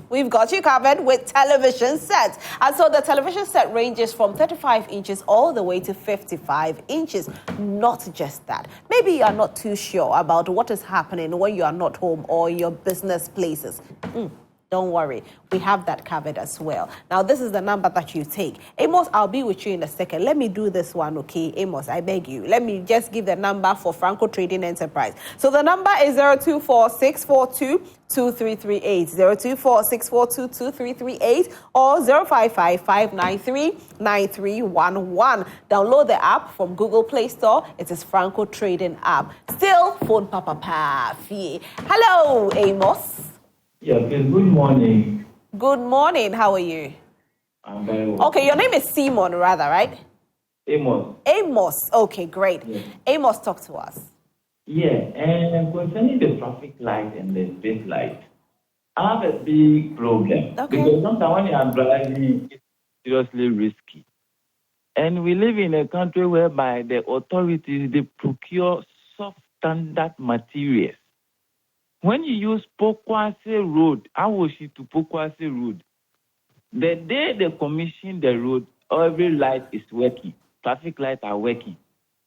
We've got you covered with television sets. And so the television set ranges from 35 inches all the way to 55 inches. Not just that. Maybe you are not too sure about what is happening when you are not home or your business places. Don't worry, we have that covered as well. Now, this is the number that you take. Amos, I'll be with you in a second. Let me do this one, okay? Amos, I beg you. Let me just give the number for Franco Trading Enterprise. So the number is 024-642-2338, 024-642-2338, or 055-593-9311. Download the app from Google Play Store. It is Franco Trading app. Still, phone papa. Hello, Amos. Yeah, good morning. Good morning. How are you? I'm very well. Okay, your name is Simon, rather, right? Amos. Amos. Okay, great. Yes. Amos, talk to us. Yeah, and concerning the traffic light and the street light, I have a big problem. Okay. Because sometimes when you are driving, it's seriously risky. And we live in a country whereby the authorities, they procure substandard materials. When you use Pokwase Road, Awoshi to Pokwase Road, the day they commission the road, every light is working. Traffic lights are working.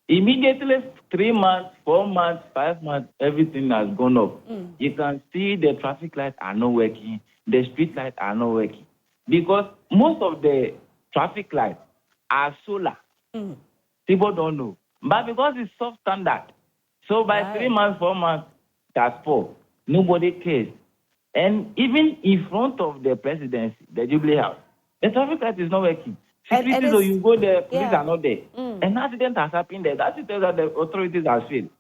Immediately, 3 months, 4 months, 5 months, everything has gone up. You can see the traffic lights are not working. The street lights are not working. Because most of the traffic lights are solar. People don't know. But because it's substandard, so by 3 months, 4 months, that's 4. Nobody cares. And even in front of the presidency, the Jubilee House, the traffic light is not working. Security, so you go there, police are not there. An accident has happened there. That tells that the authorities have failed.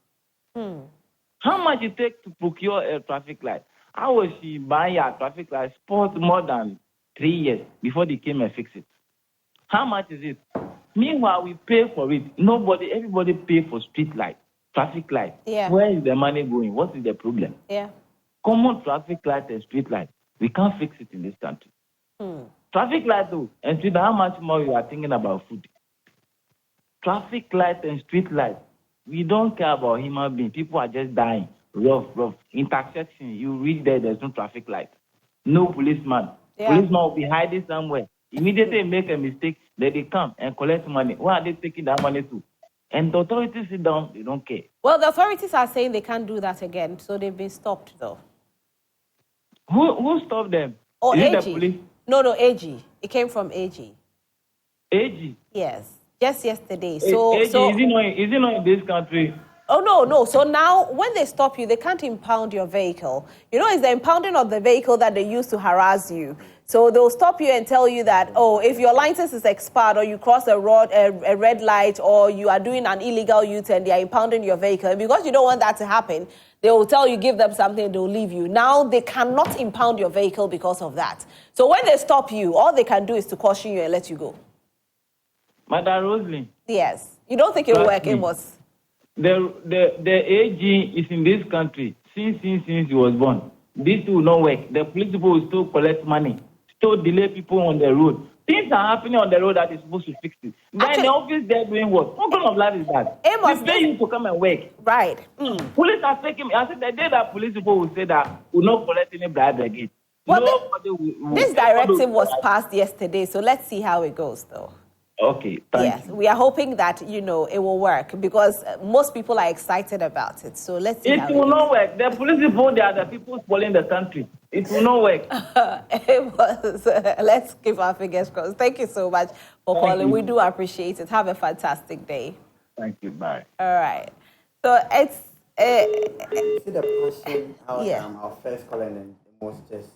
How much it takes to procure a traffic light? How was she buying a traffic light sport more than 3 years before they came and fixed it? How much is it? Meanwhile, we pay for it. Everybody pay for street light. Traffic light. Yeah. Where is the money going? What is the problem? Yeah. Common traffic light and street light. We can't fix it in this country. Traffic light though, and street, how much more you are thinking about food? Traffic light and street light. We don't care about human beings. People are just dying. Rough. Intersection, you reach there, there's no traffic light. No policeman. Yeah. Policeman will be hiding somewhere. Immediately make a mistake, then they come and collect money. Where are they taking that money to? And the authorities sit down, they don't care. Well, the authorities are saying they can't do that again, so they've been stopped, though. Who stopped them? Oh, Is it AG. the police? No, AG. It came from AG. AG? Yes, just yesterday. AG, is it not in this country? Oh, no. So now, when they stop you, they can't impound your vehicle. You know, it's the impounding of the vehicle that they use to harass you. So they'll stop you and tell you that, oh, if your license is expired or you cross a red light or you are doing an illegal U-turn, they are impounding your vehicle. And because you don't want that to happen, they will tell you, give them something, they'll leave you. Now, they cannot impound your vehicle because of that. So when they stop you, all they can do is to caution you and let you go. Madam Rosalie. Yes. You don't think it will work, Amos? The AG is in this country since he was born. This will not work. The police people will still collect money, still delay people on the road. Things are happening on the road that is supposed to fix it. Then in the office, they're doing what? What kind of life is that? Amos, they pay you to come and work. Right. Police are taking me. I said the day that police people will say that will not collect any bribe again. Well, this directive was passed yesterday, so let's see how it goes, though. Okay, thank you. We are hoping that, it will work because most people are excited about it. So let's see. It will not work. The police people, they are the people spoiling the country. It will not work. Let's keep our fingers crossed. Thank you so much for calling. We do appreciate it. Have a fantastic day. Thank you. Bye. All right. So it's... see the passion out our first call and then most just...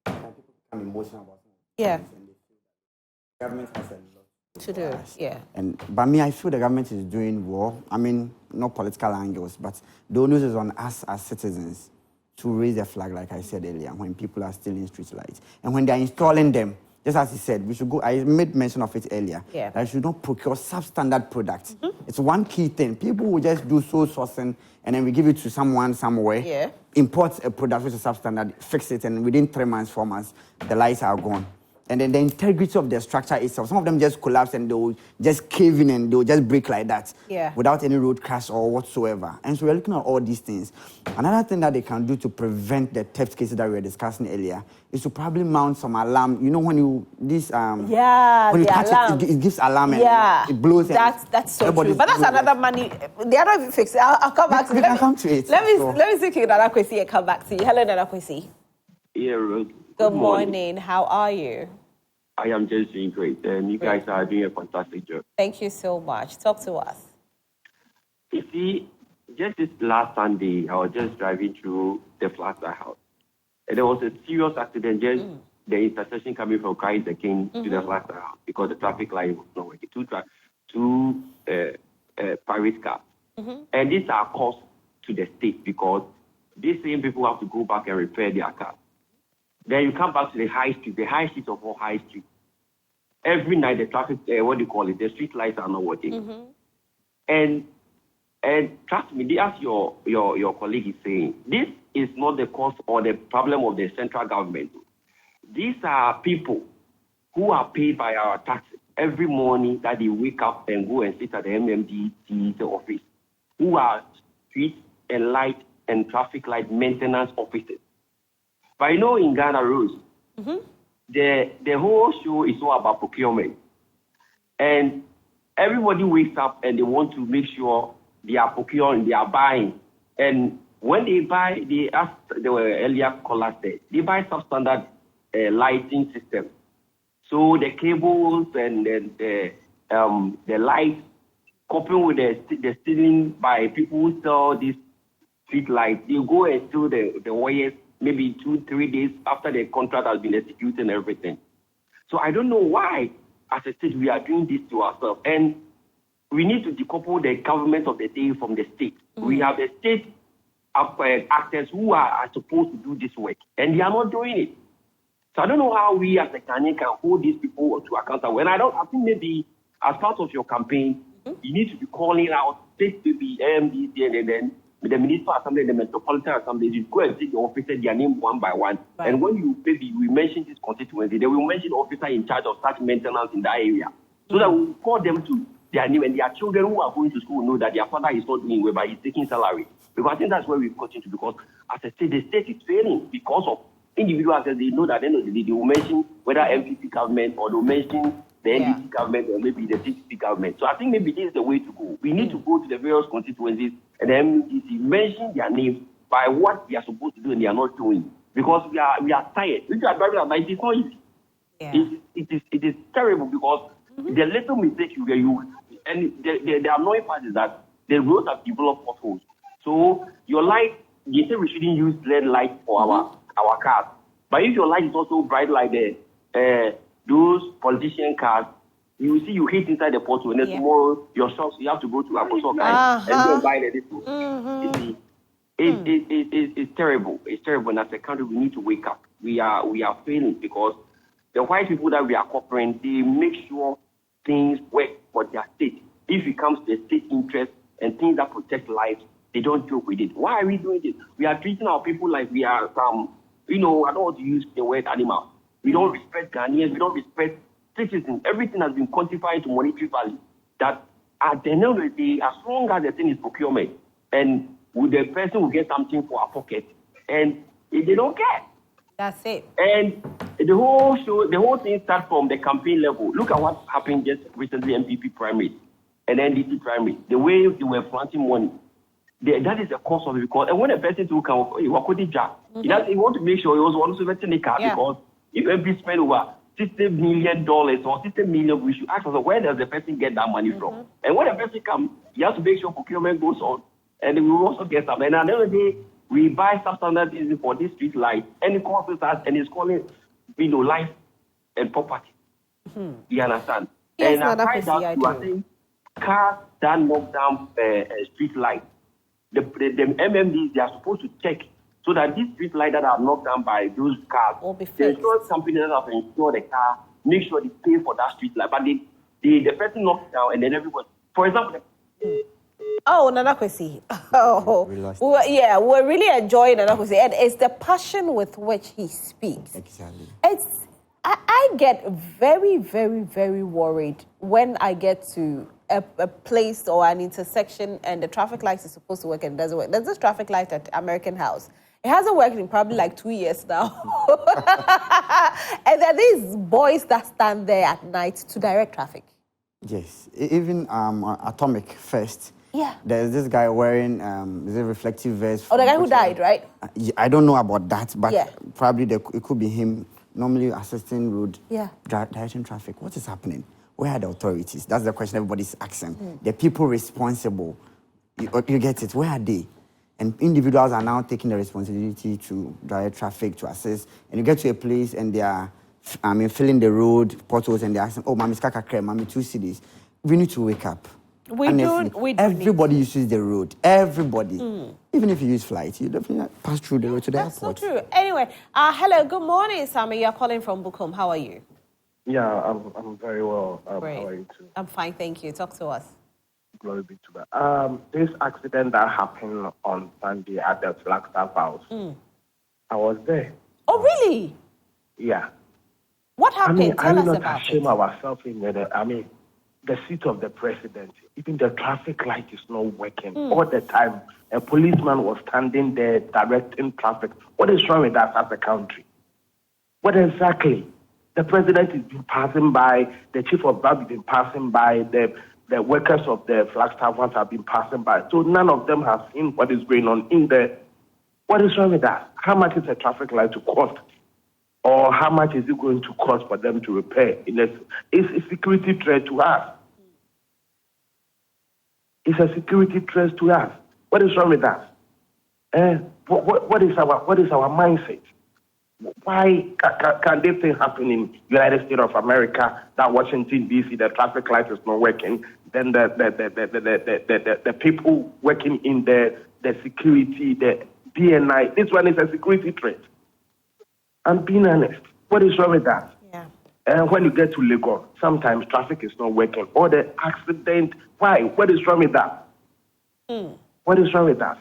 people become emotional about it. Yeah. And they feel that the government has a lot to do, yeah. But me, I feel the government is doing well. I mean, no political angles, but the onus is on us as citizens to raise the flag, like I said earlier, when people are stealing street lights. And when they're installing them, just as he said, we should go, I made mention of it earlier, that you should not procure substandard products. It's one key thing. People will just do sole sourcing, and then we give it to someone somewhere, import a product which is substandard, fix it, and within 3 months, 4 months, the lights are gone. And then the integrity of the structure itself. Some of them just collapse and they'll just cave in and they'll just break like that without any road crash or whatsoever. And so we're looking at all these things. Another thing that they can do to prevent the theft cases that we were discussing earlier is to probably mount some alarm. You know, when you, when you touch alarm. it gives alarm and it blows. That's so true. But that's another money. They are not even fixed. I'll come back to it. Let me see Nana Kwesi and come back to you. Hello, Nana Kwesi. Yeah, Rose. Good morning. How are you? I am just doing great. You guys are doing a fantastic job. Thank you so much. Talk to us. You see, just this last Sunday, I was just driving through the Flagstaff house. And there was a serious accident, just the intersection coming from Christ the King to the Flagstaff house because the traffic light was not working. Two private cars. And these are cost to the state because these same people have to go back and repair their cars. Then you come back to the high street of all high street. Every night the traffic, the street lights are not working. And trust me, as your colleague is saying, this is not the cause or the problem of the central government. These are people who are paid by our taxes every morning that they wake up and go and sit at the MMDT office, who are street and light and traffic light maintenance officers. But I know in Ghana, Rose, the whole show is all about procurement. And everybody wakes up and they want to make sure they are procuring, they are buying. And when they buy, they ask the earlier caller said, they buy substandard lighting system. So the cables and the lights coupled with the stealing by people who sell these street lights, they go and steal the wires maybe 2-3 days after the contract has been executed and everything. So I don't know why, as a state, we are doing this to ourselves. And we need to decouple the government of the day from the state. We have the state actors who are supposed to do this work, and they are not doing it. So I don't know how we as a Ghanaian can hold these people to account. And I think maybe as part of your campaign, you need to be calling out state maybe MDC and then the municipal assembly, the metropolitan assembly, you go and take the officer their name one by one. Right. And when we mention this constituency, they will mention the officer in charge of such maintenance in that area. So that we call them to their name, and their children who are going to school know that their father is not doing well, but he's taking salary. Because I think that's where we continue, because as I said, the state is failing because of individuals. They know that at the end of the day, they will mention whether MPC government or they will mention the NDC government or maybe the CCC government. So I think maybe this is the way to go. We need to go to the various constituencies and the MDC mention their names by what they are supposed to do and they are not doing. Because we are tired. If you are driving at night, it's not easy. Yeah. It is terrible because the little mistake and the annoying part is that the roads have developed potholes. So your light, they say we shouldn't use LED light for our cars. But if your light is also bright like those politician cars, you see you hit inside the pothole, and then tomorrow your shops, you have to go to Apostle and go and buy the little. You see, it's terrible. It's terrible. And as a country, we need to wake up. We are failing because the white people that we are cooperating, they make sure things work for their state. If it comes to the state interest and things that protect lives, they don't joke with it. Why are we doing this? We are treating our people like we are some, I don't want to use the word animal. We don't respect Ghanaians. We don't respect citizens. Everything has been quantified to monetary value. That at the end of the day, as long as the thing is procurement, and the person will get something for our pocket, and if they don't care. That's it. And the whole thing starts from the campaign level. Look at what happened just recently, MPP primary and NDC primary. The way they were planting money. That is the cost of it. Because, and when a person to come, he want to make sure he was also vetting the car because if MP spend over $60 million or $60 million, we should ask ourselves, where does the person get that money from? And when a person comes, he has to make sure procurement goes on, and we will also get some. And at the end of the day, we buy substandard diesel for this street light, and it costs us, and it's calling, life and property. You understand? Yes, and aside that, you are saying cars that knock down street light. The MMDs, they are supposed to check so that these street lights that are knocked down by those cars, the insurance company that have insured the car, make sure they pay for that street light. But the person knocks down and then everybody, for example. Oh, Nana Kwesi. Oh, we're really enjoying Nana Kwesi. And it's the passion with which he speaks. Exactly. I get very, very, very worried when I get to a place or an intersection and the traffic light is supposed to work and it doesn't work. There's this traffic light at American House. It hasn't worked in probably like 2 years now. And there are these boys that stand there at night to direct traffic. Yes. Even Atomic first. Yeah. There's this guy wearing the reflective vest. Oh, the guy who died, right? I don't know about that, but probably it could be him normally assisting road, directing traffic. What is happening? Where are the authorities? That's the question everybody's asking. The people responsible, you get it, where are they? And individuals are now taking the responsibility to direct traffic, to assist. And you get to a place and they are, filling the road, potholes, and they're asking, oh, Mami Skakakre, Mami 2 cities. We need to wake up. Everybody uses the road. Everybody. Even if you use flight, you definitely pass through the road to the airport. That's so true. Anyway, hello, good morning, Sammy. You're calling from Bukom. How are you? Yeah, I'm very well. Great. How are you too? I'm fine, thank you. Talk to us. Glory be to God. This accident that happened on Sunday at the Flagstaff House, I was there. Oh, really? Yeah. What happened? Tell us about it. I not shame ourselves in the seat of the president. Even the traffic light is not working all the time. A policeman was standing there directing traffic. What is wrong with us as a country? What exactly? The president has been passing by, the chief of staff has been passing by, the workers of the Flagstaff ones have been passing by. So none of them have seen what is going on in there. What is wrong with that? How much is a traffic light to cost? Or how much is it going to cost for them to repair? It's a security threat to us. It's a security threat to us. What is wrong with that? What is our mindset? Why can this thing happen in United States of America, that Washington, D.C., the traffic light is not working? Then the people working in the security, the DNI, this one is a security threat. I'm being honest. What is wrong with that? Yeah. And when you get to Lagos, sometimes traffic is not working. Or the accident, why? What is wrong with that? What is wrong with that?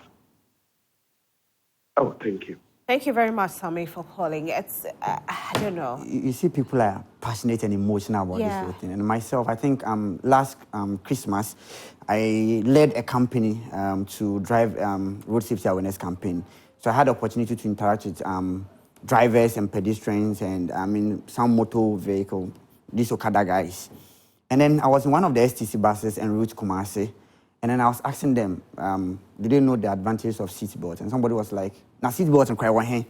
Oh, thank you. Thank you very much, Sammy, for calling. It's, I don't know. You see, people are passionate and emotional about this whole thing. And myself, I think last Christmas, I led a company to drive road safety awareness campaign. So I had the opportunity to interact with drivers and pedestrians and some motor vehicle, these Okada guys. And then I was in one of the STC buses en route to Kumasi. And then I was asking them, do they know the advantages of seatbelts? And somebody was like, now seatbelts and cry one hand.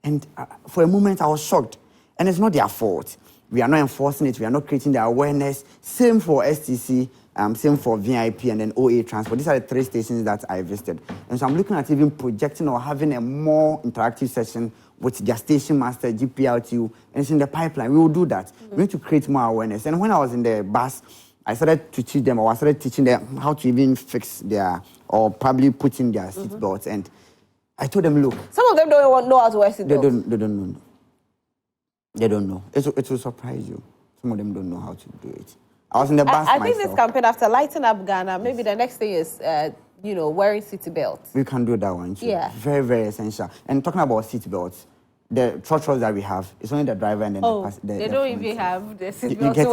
And for a moment, I was shocked. And it's not their fault. We are not enforcing it. We are not creating the awareness. Same for STC Same for VIP and then OA Transport. These are the 3 stations that I visited. And so I'm looking at even projecting or having a more interactive session with their station master, GPLTU, and it's in the pipeline. We will do that. We need to create more awareness. And when I was in the bus, I started to teach them, or I started teaching them how to even fix their, or probably put in their seat belts. And I told them, look. Some of them don't even know how to wear seat belts. They don't know. They don't know. It will surprise you. Some of them don't know how to do it. I was in the bus I think this campaign, after lighting up Ghana, maybe the next thing is, wearing seat belts. We can do that one too. Yeah. Very, very essential. And talking about seat belts, the trotros that we have, it's only the driver and then they don't even have the seat belts. They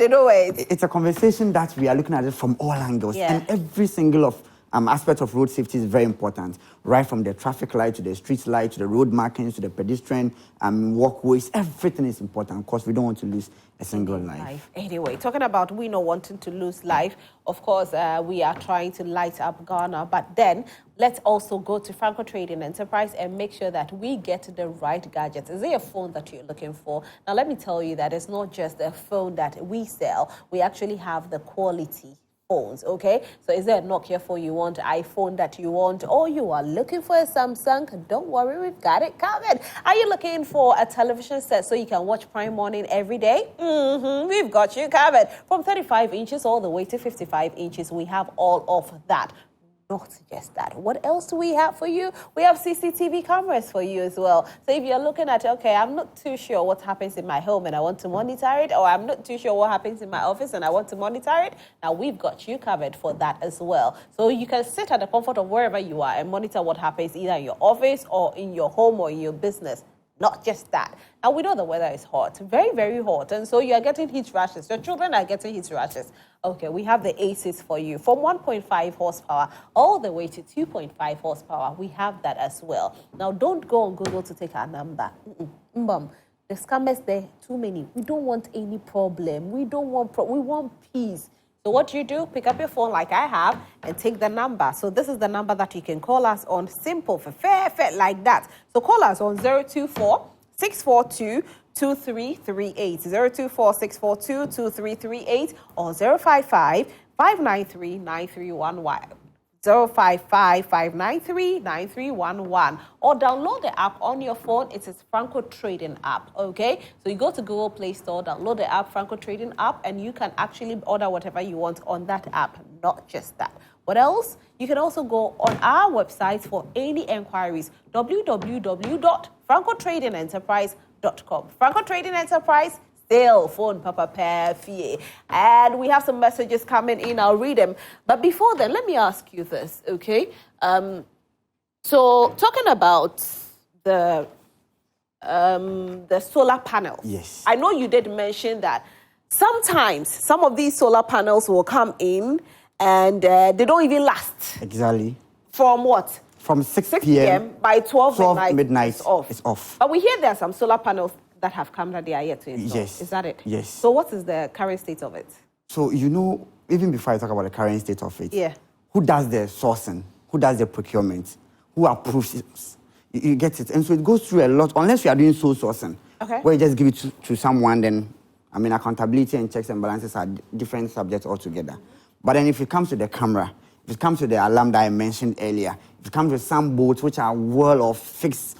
don't wear it. It's a conversation that we are looking at it from all angles. Yeah. And every single aspect of road safety is very important, right from the traffic light to the street light to the road markings to the pedestrian walkways. Everything is important because we don't want to lose a single life. Anyway, talking about we not wanting to lose life, of course, we are trying to light up Ghana, but then let's also go to Franco Trading Enterprise and make sure that we get the right gadgets. Is it a phone that you're looking for? Now, let me tell you that it's not just a phone that we sell. We actually have the quality phones, okay? So is there a Nokia phone you want, iPhone that you want, or you are looking for a Samsung? Don't worry, we've got it covered. Are you looking for a television set so you can watch Prime Morning every day? We've got you covered. From 35 inches all the way to 55 inches, we have all of that. Not just that. What else do we have for you? We have CCTV cameras for you as well. So if you're looking at, okay, I'm not too sure what happens in my home and I want to monitor it, or I'm not too sure what happens in my office and I want to monitor it, now we've got you covered for that as well. So you can sit at the comfort of wherever you are and monitor what happens either in your office or in your home or in your business. Not just that. Now, we know the weather is hot, very, very hot. And so you are getting heat rashes. Your children are getting heat rashes. Okay, we have the ACEs for you. From 1.5 horsepower all the way to 2.5 horsepower, we have that as well. Now, don't go on Google to take our number. The scammers there, too many. We don't want any problem. We don't want we want peace. So what you do, pick up your phone like I have and take the number. So this is the number that you can call us on. Simple, for fair, like that. So call us on 024-642-2338, 024-642-2338 or 055-593-9311. 055-593-9311 or download the app on your phone. It is Franco Trading app, okay? So you go to Google Play Store, download the app, Franco Trading app, and you can actually order whatever you want on that app. Not just that. What else? You can also go on our website for any enquiries, www.francotradingenterprise.com. Franco Trading Enterprise, still phone Papa Perfie. And we have some messages coming in. I'll read them. But before then, let me ask you this, okay? So talking about the solar panels. Yes. I know you did mention that sometimes some of these solar panels will come in and they don't even last. Exactly. From what? From 6 p.m. By 12 midnight, it's off. It's off. But we hear there are some solar panels that have come that they are yet to install. Yes. Is that it? Yes. So what is the current state of it? So, even before I talk about the current state of it, yeah, who does the sourcing? Who does the procurement? Who approves it? You get it? And so it goes through a lot, unless you are doing sole sourcing, okay, where you just give it to someone, then, accountability and checks and balances are different subjects altogether. But then if it comes to the camera, if it comes to the alarm that I mentioned earlier, if it comes to some boats which are well or fixed,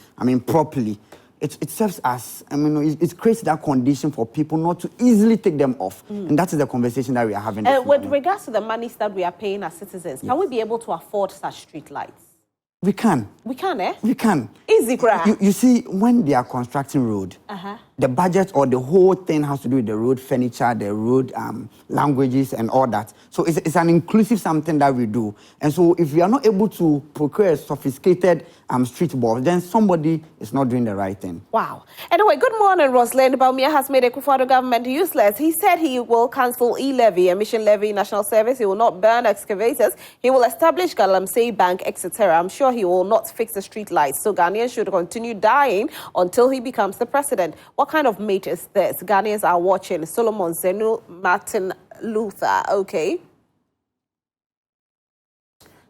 properly, it serves as, it creates that condition for people not to easily take them off. And that is the conversation that we are having. With regards to the monies that we are paying as citizens, can we be able to afford such street lights? We can. We can, eh? We can. Easy, crap. You see, when they are constructing road, the budget or the whole thing has to do with the road furniture, the road languages and all that. So it's an inclusive something that we do. And so if we are not able to procure a sophisticated street bulb, then somebody is not doing the right thing. Wow. Anyway, good morning, Rosalind. Bawumia has made Akufo-Addo government useless. He said he will cancel e-levy, emission levy, national service. He will not burn excavators. He will establish Galamsey Bank, etc. I'm sure he will not fix the street lights. So Ghanaians should continue dying until he becomes the president. What kind of mate is this? Ghanaians are watching. Solomon Zenu, Martin Luther. Okay.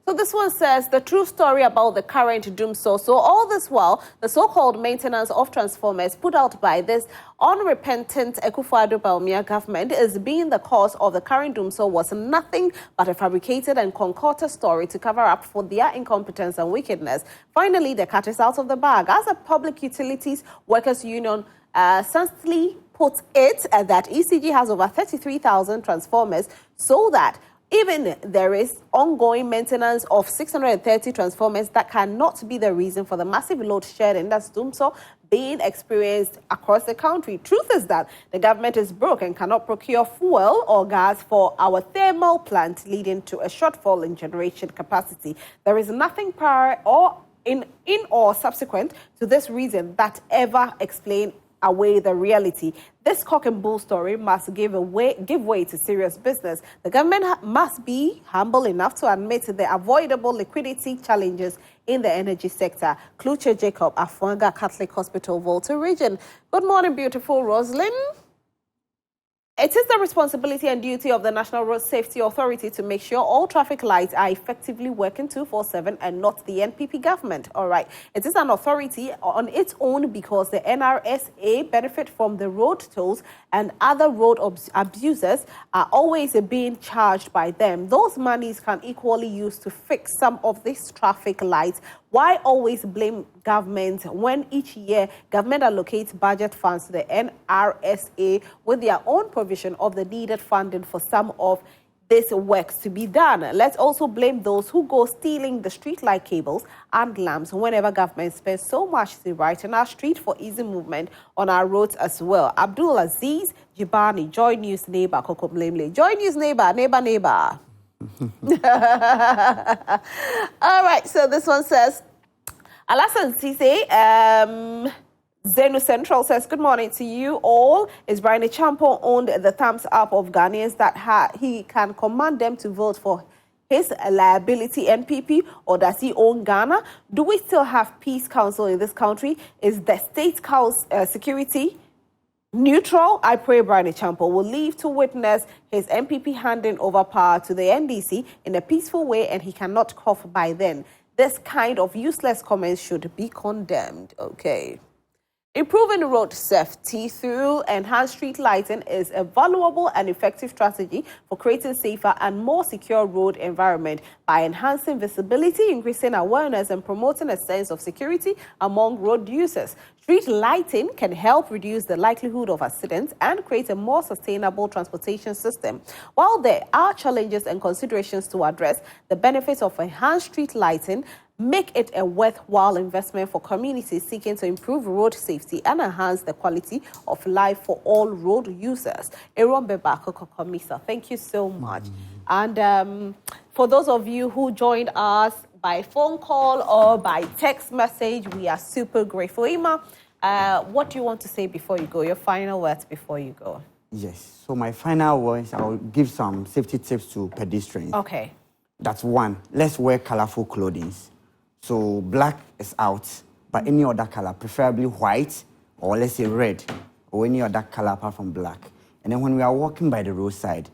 So this one says the true story about the current doomsday. So all this while, the so-called maintenance of transformers put out by this unrepentant Akufo-Addo Bawumia government is being the cause of the current doomsday was nothing but a fabricated and concocted story to cover up for their incompetence and wickedness. Finally, the cat is out of the bag. As a Public Utilities Workers Union sensitively put it, that ECG has over 33,000 transformers so that even there is ongoing maintenance of 630 transformers, that cannot be the reason for the massive load shedding that's doomsday being experienced across the country. Truth is that the government is broke and cannot procure fuel or gas for our thermal plant, leading to a shortfall in generation capacity. There is nothing prior or in or subsequent to this reason that ever explain away the reality. This cock and bull story must give way to serious business. The government must be humble enough to admit the avoidable liquidity challenges in the energy sector. Kluche Jacob, Afuanga Catholic Hospital, Volta Region. Good morning, beautiful Roslyn. It is the responsibility and duty of the National Road Safety Authority to make sure all traffic lights are effectively working 24/7 and not the NPP government. All right. It is an authority on its own because the NRSA benefit from the road tolls and other road abusers are always being charged by them. Those monies can equally use to fix some of these traffic lights. Why always blame government when each year government allocates budget funds to the NRSA with their own provision of the needed funding for some of this works to be done? Let's also blame those who go stealing the street light cables and lamps whenever government spends so much to brighten our street for easy movement on our roads as well. Abdul Aziz Jibani, Joy News neighbor, Koko Mlemle. Joy News neighbor. All right, so this one says, Alasan Sise, Zenu Central says, good morning to you all. Is Brian Champo owned the thumbs up of Ghanaians that he can command them to vote for his liability NPP, or does he own Ghana? Do we still have peace council in this country? Is the state security neutral? I pray Brian Champo will leave to witness his MPP handing over power to the NDC in a peaceful way, and he cannot cough by then. This kind of useless comments should be condemned. Okay. Improving road safety through enhanced street lighting is a valuable and effective strategy for creating safer and more secure road environment by enhancing visibility, increasing awareness, and promoting a sense of security among road users. Street lighting can help reduce the likelihood of accidents and create a more sustainable transportation system. While there are challenges and considerations to address, the benefits of enhanced street lighting make it a worthwhile investment for communities seeking to improve road safety and enhance the quality of life for all road users. Aaron Bebako Kokomisa, thank you so much. And for those of you who joined us by phone call or by text message, we are super grateful. Ima, what do you want to say before you go? Your final words before you go? Yes. So my final words, I'll give some safety tips to pedestrians. Okay. That's one. Let's wear colorful clothing. So black is out, but any other color, preferably white or let's say red or any other color apart from black. And then when we are walking by the roadside,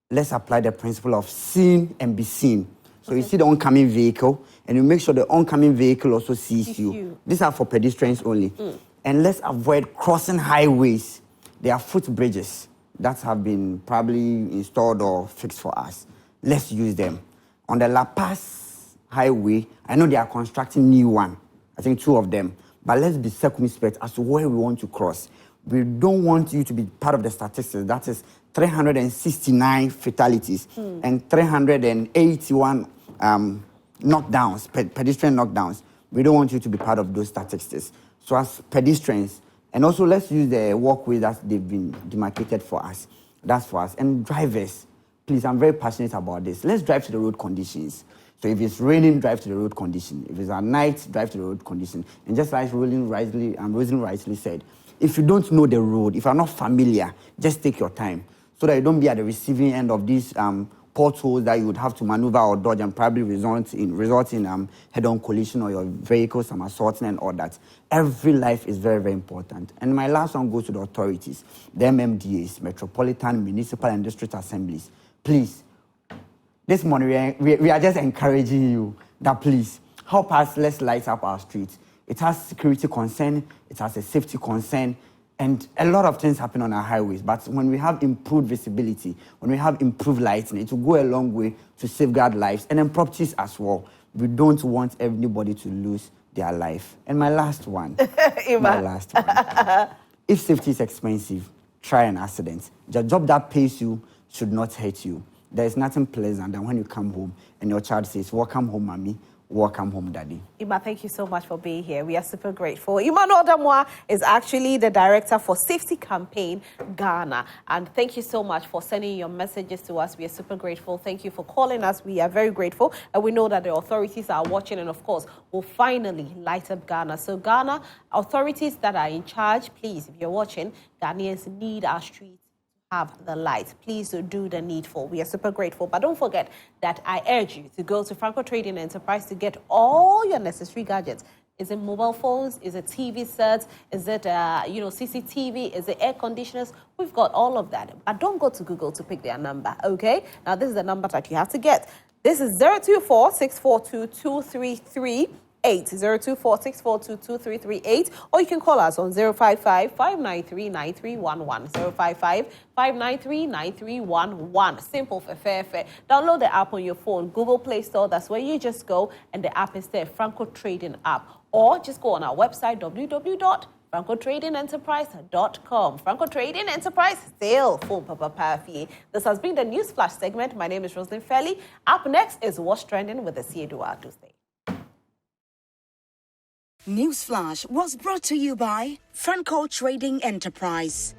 let's apply the principle of seen and be seen. So you see the oncoming vehicle and you make sure the oncoming vehicle also sees you. These are for pedestrians only. And let's avoid crossing highways. There are footbridges that have been probably installed or fixed for us. Let's use them. On the La Paz Highway, I know they are constructing new one. I think 2 of them. But let's be circumspect as to where we want to cross. We don't want you to be part of the statistics. That is 369 fatalities and 381 knockdowns, pedestrian knockdowns. We don't want you to be part of those statistics. So as pedestrians, and also let's use the walkway that they've been demarcated for us. That's for us. And drivers, please, I'm very passionate about this. Let's drive to the road conditions. So if it's raining, drive to the road condition. If it's at night, drive to the road condition. And just like Roslyn rightly said, if you don't know the road, if you're not familiar, just take your time so that you don't be at the receiving end of these potholes that you would have to maneuver or dodge and probably result in head-on collision or your vehicle, some assaulting and all that. Every life is very, very important. And my last one goes to the authorities, the MMDAs, Metropolitan, Municipal and District Assemblies. Please, this morning we are just encouraging you that please help us. Let's light up our streets. It has security concern, it has a safety concern, and a lot of things happen on our highways. But when we have improved visibility, when we have improved lighting, it will go a long way to safeguard lives and then properties as well. We don't want anybody to lose their life. And my last one, if safety is expensive, try an accident. The job that pays you should not hurt you. There is nothing pleasant than when you come home and your child says, welcome home, mommy, welcome home, daddy. Ima, thank you so much for being here. We are super grateful. Emmanuel Damwa is actually the director for Safety Campaign Ghana. And thank you so much for sending your messages to us. We are super grateful. Thank you for calling us. We are very grateful. And we know that the authorities are watching and, of course, will finally light up Ghana. So, Ghana, authorities that are in charge, please, if you're watching, Ghanaians need our streets have the light. Please do the needful. We are super grateful. But don't forget that I urge you to go to Franco Trading Enterprise to get all your necessary gadgets. Is it mobile phones? Is it TV sets? Is it, CCTV? Is it air conditioners? We've got all of that. But don't go to Google to pick their number, okay? Now, this is the number that you have to get. This is 024-642-2338. 024-642-2338, or you can call us on 055-593-9311. 055-593-9311. Simple for fair. Download the app on your phone, Google Play Store. That's where you just go, and the app is there, Franco Trading app. Or just go on our website, www.francotradingenterprise.com. Franco Trading Enterprise, still full Papa. This has been the News Flash segment. My name is Roslyn Fairley. Up next is What's Trending with the Eduardo Tuesday. Newsflash was brought to you by Franco Trading Enterprise.